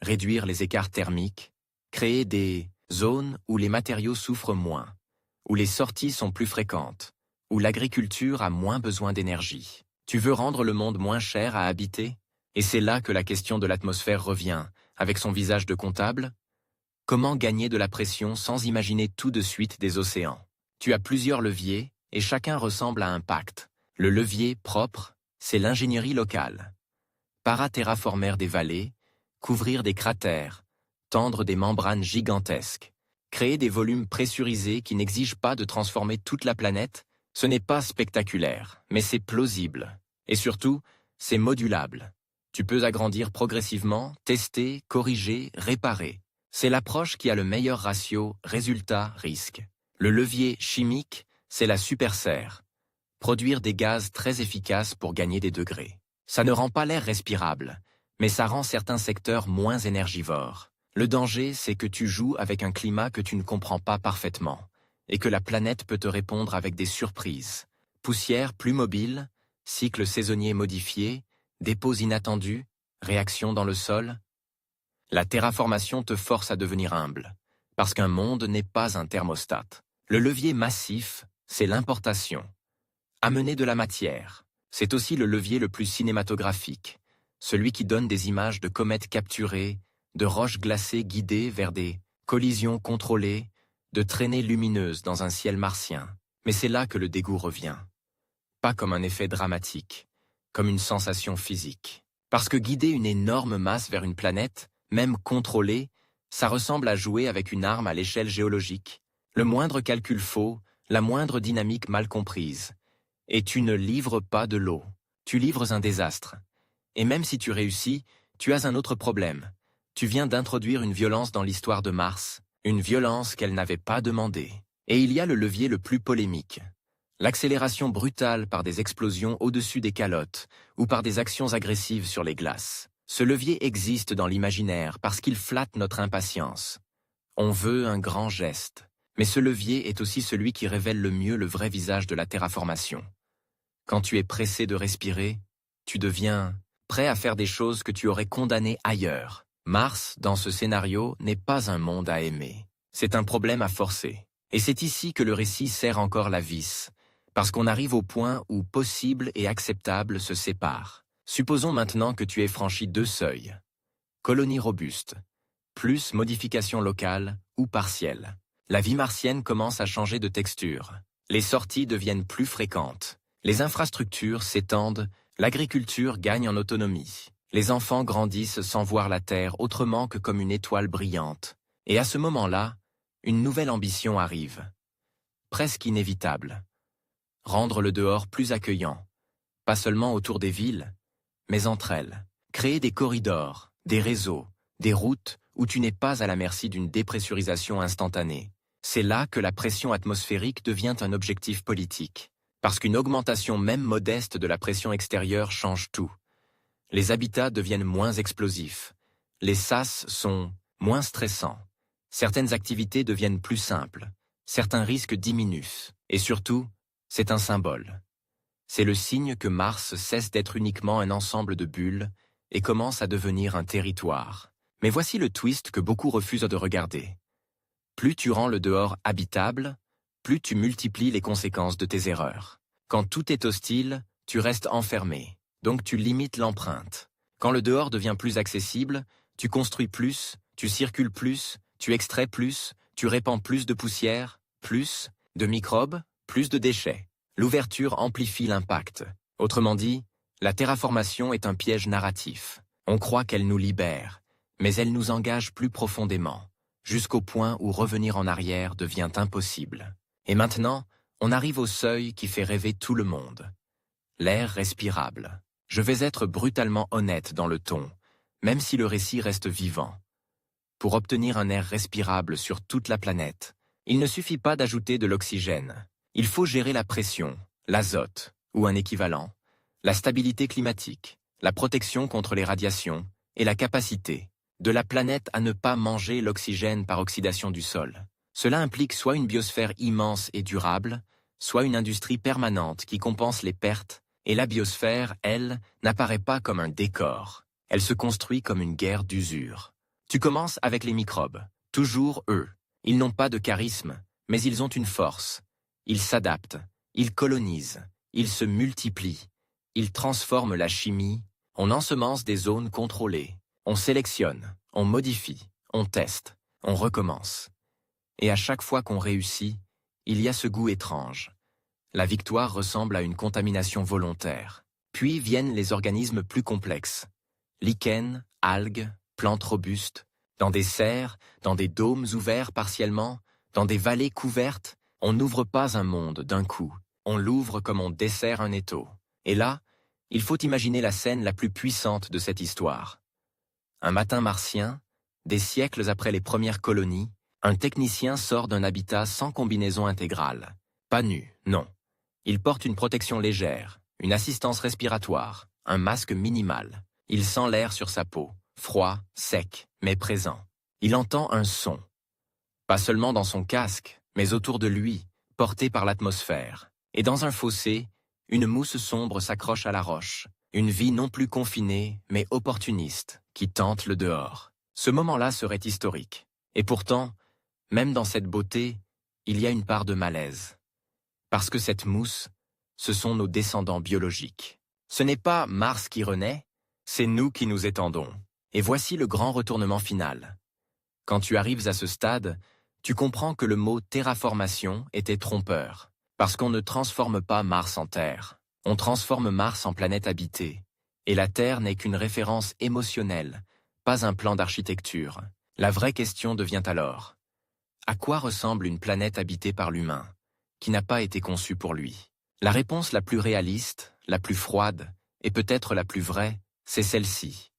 réduire les écarts thermiques, créer des zones où les matériaux souffrent moins, où les sorties sont plus fréquentes, où l'agriculture a moins besoin d'énergie. Tu veux rendre le monde moins cher à habiter? Et c'est là que la question de l'atmosphère revient, avec son visage de comptable. Comment gagner de la pression sans imaginer tout de suite des océans? Tu as plusieurs leviers, et chacun ressemble à un pacte. Le levier propre, c'est l'ingénierie locale. Paraterraformer des vallées, couvrir des cratères, tendre des membranes gigantesques, créer des volumes pressurisés qui n'exigent pas de transformer toute la planète, ce n'est pas spectaculaire, mais c'est plausible. Et surtout, c'est modulable. Tu peux agrandir progressivement, tester, corriger, réparer. C'est l'approche qui a le meilleur ratio résultat-risque. Le levier chimique, c'est la superserre. Produire des gaz très efficaces pour gagner des degrés. Ça ne rend pas l'air respirable, mais ça rend certains secteurs moins énergivores. Le danger, c'est que tu joues avec un climat que tu ne comprends pas parfaitement, et que la planète peut te répondre avec des surprises. Poussière plus mobile, cycle saisonnier modifié, dépôts inattendus, réactions dans le sol. La terraformation te force à devenir humble, parce qu'un monde n'est pas un thermostat. Le levier massif, c'est l'importation. Amener de la matière, c'est aussi le levier le plus cinématographique, celui qui donne des images de comètes capturées, de roches glacées guidées vers des collisions contrôlées, de traînées lumineuses dans un ciel martien. Mais c'est là que le dégoût revient. Pas comme un effet dramatique, comme une sensation physique. Parce que guider une énorme masse vers une planète, même contrôlée, ça ressemble à jouer avec une arme à l'échelle géologique. Le moindre calcul faux, la moindre dynamique mal comprise. Et tu ne livres pas de l'eau. Tu livres un désastre. Et même si tu réussis, tu as un autre problème. Tu viens d'introduire une violence dans l'histoire de Mars, une violence qu'elle n'avait pas demandée. Et il y a le levier le plus polémique. L'accélération brutale par des explosions au-dessus des calottes ou par des actions agressives sur les glaces. Ce levier existe dans l'imaginaire parce qu'il flatte notre impatience. On veut un grand geste. Mais ce levier est aussi celui qui révèle le mieux le vrai visage de la terraformation. Quand tu es pressé de respirer, tu deviens prêt à faire des choses que tu aurais condamnées ailleurs. Mars, dans ce scénario, n'est pas un monde à aimer. C'est un problème à forcer. Et c'est ici que le récit serre encore la vis, parce qu'on arrive au point où possible et acceptable se séparent. Supposons maintenant que tu aies franchi 2 seuils. Colonie robuste, plus modification locale ou partielle. La vie martienne commence à changer de texture. Les sorties deviennent plus fréquentes. Les infrastructures s'étendent, l'agriculture gagne en autonomie. Les enfants grandissent sans voir la Terre autrement que comme une étoile brillante. Et à ce moment-là, une nouvelle ambition arrive. Presque inévitable. Rendre le dehors plus accueillant. Pas seulement autour des villes, mais entre elles. Créer des corridors, des réseaux, des routes où tu n'es pas à la merci d'une dépressurisation instantanée. C'est là que la pression atmosphérique devient un objectif politique. Parce qu'une augmentation même modeste de la pression extérieure change tout. Les habitats deviennent moins explosifs. Les sas sont moins stressants. Certaines activités deviennent plus simples. Certains risques diminuent. Et surtout, c'est un symbole. C'est le signe que Mars cesse d'être uniquement un ensemble de bulles et commence à devenir un territoire. Mais voici le twist que beaucoup refusent de regarder. Plus tu rends le dehors habitable, plus tu multiplies les conséquences de tes erreurs. Quand tout est hostile, tu restes enfermé, donc tu limites l'empreinte. Quand le dehors devient plus accessible, tu construis plus, tu circules plus, tu extrais plus, tu répands plus de poussière, plus de microbes, plus de déchets. L'ouverture amplifie l'impact. Autrement dit, La terraformation est un piège narratif. On croit qu'elle nous libère, mais elle nous engage plus profondément, jusqu'au point où revenir en arrière devient impossible. Et maintenant, on arrive au seuil qui fait rêver tout le monde. L'air respirable. Je vais être brutalement honnête dans le ton, même si le récit reste vivant. Pour obtenir un air respirable sur toute la planète, il ne suffit pas d'ajouter de l'oxygène. Il faut gérer la pression, l'azote, ou un équivalent, la stabilité climatique, la protection contre les radiations et la capacité de la planète à ne pas manger l'oxygène par oxydation du sol. Cela implique soit une biosphère immense et durable, soit une industrie permanente qui compense les pertes, et la biosphère, elle, n'apparaît pas comme un décor. Elle se construit comme une guerre d'usure. Tu commences avec les microbes. Toujours eux. Ils n'ont pas de charisme, mais ils ont une force. Ils s'adaptent, ils colonisent, ils se multiplient, ils transforment la chimie, on ensemence des zones contrôlées, on sélectionne, on modifie, on teste, on recommence. Et à chaque fois qu'on réussit, il y a ce goût étrange. La victoire ressemble à une contamination volontaire. Puis viennent les organismes plus complexes. Lichens, algues, plantes robustes, dans des serres, dans des dômes ouverts partiellement, dans des vallées couvertes, on n'ouvre pas un monde d'un coup, on l'ouvre comme on dessert un étau. Et là, il faut imaginer la scène la plus puissante de cette histoire. Un matin martien, des siècles après les premières colonies, un technicien sort d'un habitat sans combinaison intégrale. Pas nu, non. Il porte une protection légère, une assistance respiratoire, un masque minimal. Il sent l'air sur sa peau, froid, sec, mais présent. Il entend un son. Pas seulement dans son casque, mais autour de lui, porté par l'atmosphère. Et dans un fossé, une mousse sombre s'accroche à la roche. Une vie non plus confinée, mais opportuniste, qui tente le dehors. Ce moment-là serait historique. Et pourtant, même dans cette beauté, il y a une part de malaise. Parce que cette mousse, ce sont nos descendants biologiques. Ce n'est pas Mars qui renaît, c'est nous qui nous étendons. Et voici le grand retournement final. Quand tu arrives à ce stade, tu comprends que le mot terraformation était trompeur. Parce qu'on ne transforme pas Mars en Terre. On transforme Mars en planète habitée. Et la Terre n'est qu'une référence émotionnelle, pas un plan d'architecture. La vraie question devient alors: à quoi ressemble une planète habitée par l'humain, qui n'a pas été conçue pour lui? La réponse la plus réaliste, la plus froide, et peut-être la plus vraie, c'est celle-ci.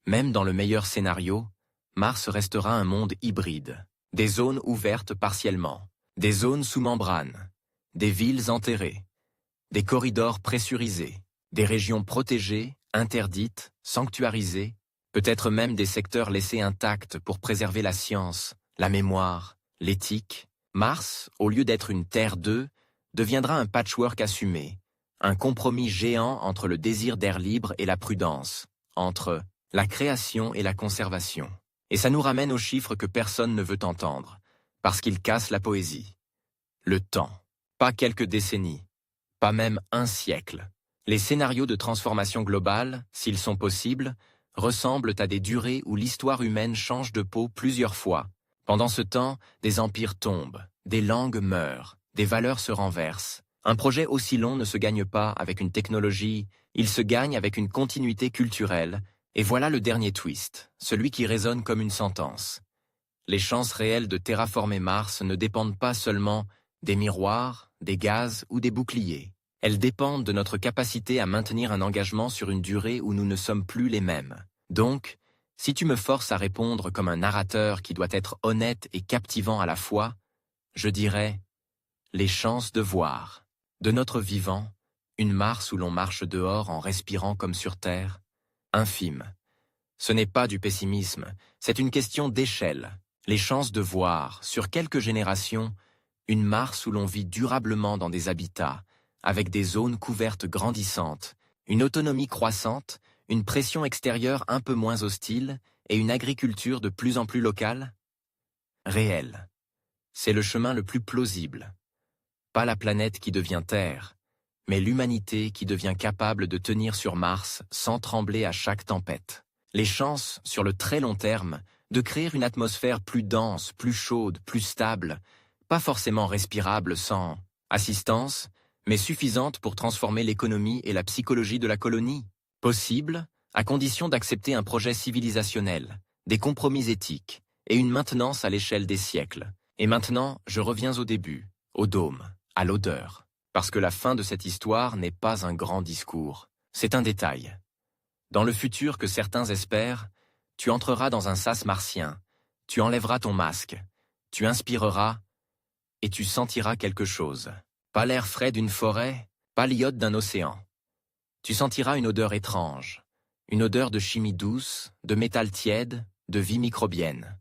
Même dans le meilleur scénario, Mars restera un monde hybride. Des zones ouvertes partiellement, des zones sous membrane, des villes enterrées, des corridors pressurisés, des régions protégées, interdites, sanctuarisées, peut-être même des secteurs laissés intacts pour préserver la science, la mémoire, l'éthique. Mars, au lieu d'être une Terre 2, deviendra un patchwork assumé, un compromis géant entre le désir d'air libre et la prudence, entre la création et la conservation. Et ça nous ramène aux chiffres que personne ne veut entendre, parce qu'ils cassent la poésie. Le temps. Pas quelques décennies, pas même un siècle. Les scénarios de transformation globale, s'ils sont possibles, ressemblent à des durées où l'histoire humaine change de peau plusieurs fois. Pendant ce temps, des empires tombent, des langues meurent, des valeurs se renversent. Un projet aussi long ne se gagne pas avec une technologie, il se gagne avec une continuité culturelle. Et voilà le dernier twist, celui qui résonne comme une sentence. Les chances réelles de terraformer Mars ne dépendent pas seulement des miroirs, des gaz ou des boucliers. Elles dépendent de notre capacité à maintenir un engagement sur une durée où nous ne sommes plus les mêmes. Donc, si tu me forces à répondre comme un narrateur qui doit être honnête et captivant à la fois, je dirais les chances de voir, de notre vivant, une Mars où l'on marche dehors en respirant comme sur Terre, infime. Ce n'est pas du pessimisme, c'est une question d'échelle. Les chances de voir, sur quelques générations, une Mars où l'on vit durablement dans des habitats, avec des zones couvertes grandissantes, une autonomie croissante, une pression extérieure un peu moins hostile et une agriculture de plus en plus locale? Réel. C'est le chemin le plus plausible. Pas la planète qui devient Terre, mais l'humanité qui devient capable de tenir sur Mars sans trembler à chaque tempête. Les chances, sur le très long terme, de créer une atmosphère plus dense, plus chaude, plus stable, pas forcément respirable sans assistance, mais suffisante pour transformer l'économie et la psychologie de la colonie. Possible, à condition d'accepter un projet civilisationnel, des compromis éthiques et une maintenance à l'échelle des siècles. Et maintenant, je reviens au début, au dôme, à l'odeur. Parce que la fin de cette histoire n'est pas un grand discours, c'est un détail. Dans le futur que certains espèrent, tu entreras dans un sas martien, tu enlèveras ton masque, tu inspireras et tu sentiras quelque chose. Pas l'air frais d'une forêt, pas l'iode d'un océan. Tu sentiras une odeur étrange, une odeur de chimie douce, de métal tiède, de vie microbienne.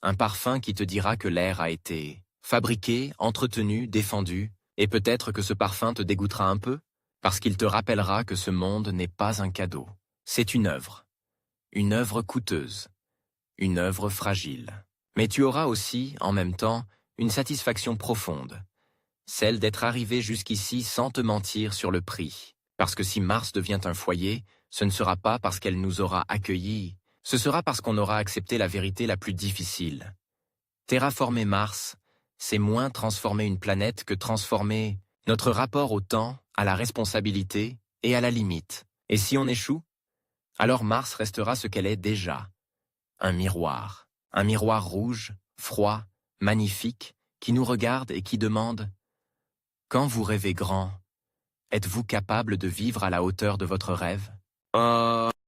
Un parfum qui te dira que l'air a été fabriqué, entretenu, défendu, et peut-être que ce parfum te dégoûtera un peu, parce qu'il te rappellera que ce monde n'est pas un cadeau. C'est une œuvre coûteuse, une œuvre fragile. Mais tu auras aussi, en même temps, une satisfaction profonde, celle d'être arrivé jusqu'ici sans te mentir sur le prix. Parce que si Mars devient un foyer, ce ne sera pas parce qu'elle nous aura accueillis, ce sera parce qu'on aura accepté la vérité la plus difficile. Terraformer Mars, c'est moins transformer une planète que transformer notre rapport au temps, à la responsabilité et à la limite. Et si on échoue? Alors Mars restera ce qu'elle est déjà. Un miroir rouge, froid, magnifique, qui nous regarde et qui demande « Quand vous rêvez grand, êtes-vous capable de vivre à la hauteur de votre rêve ?»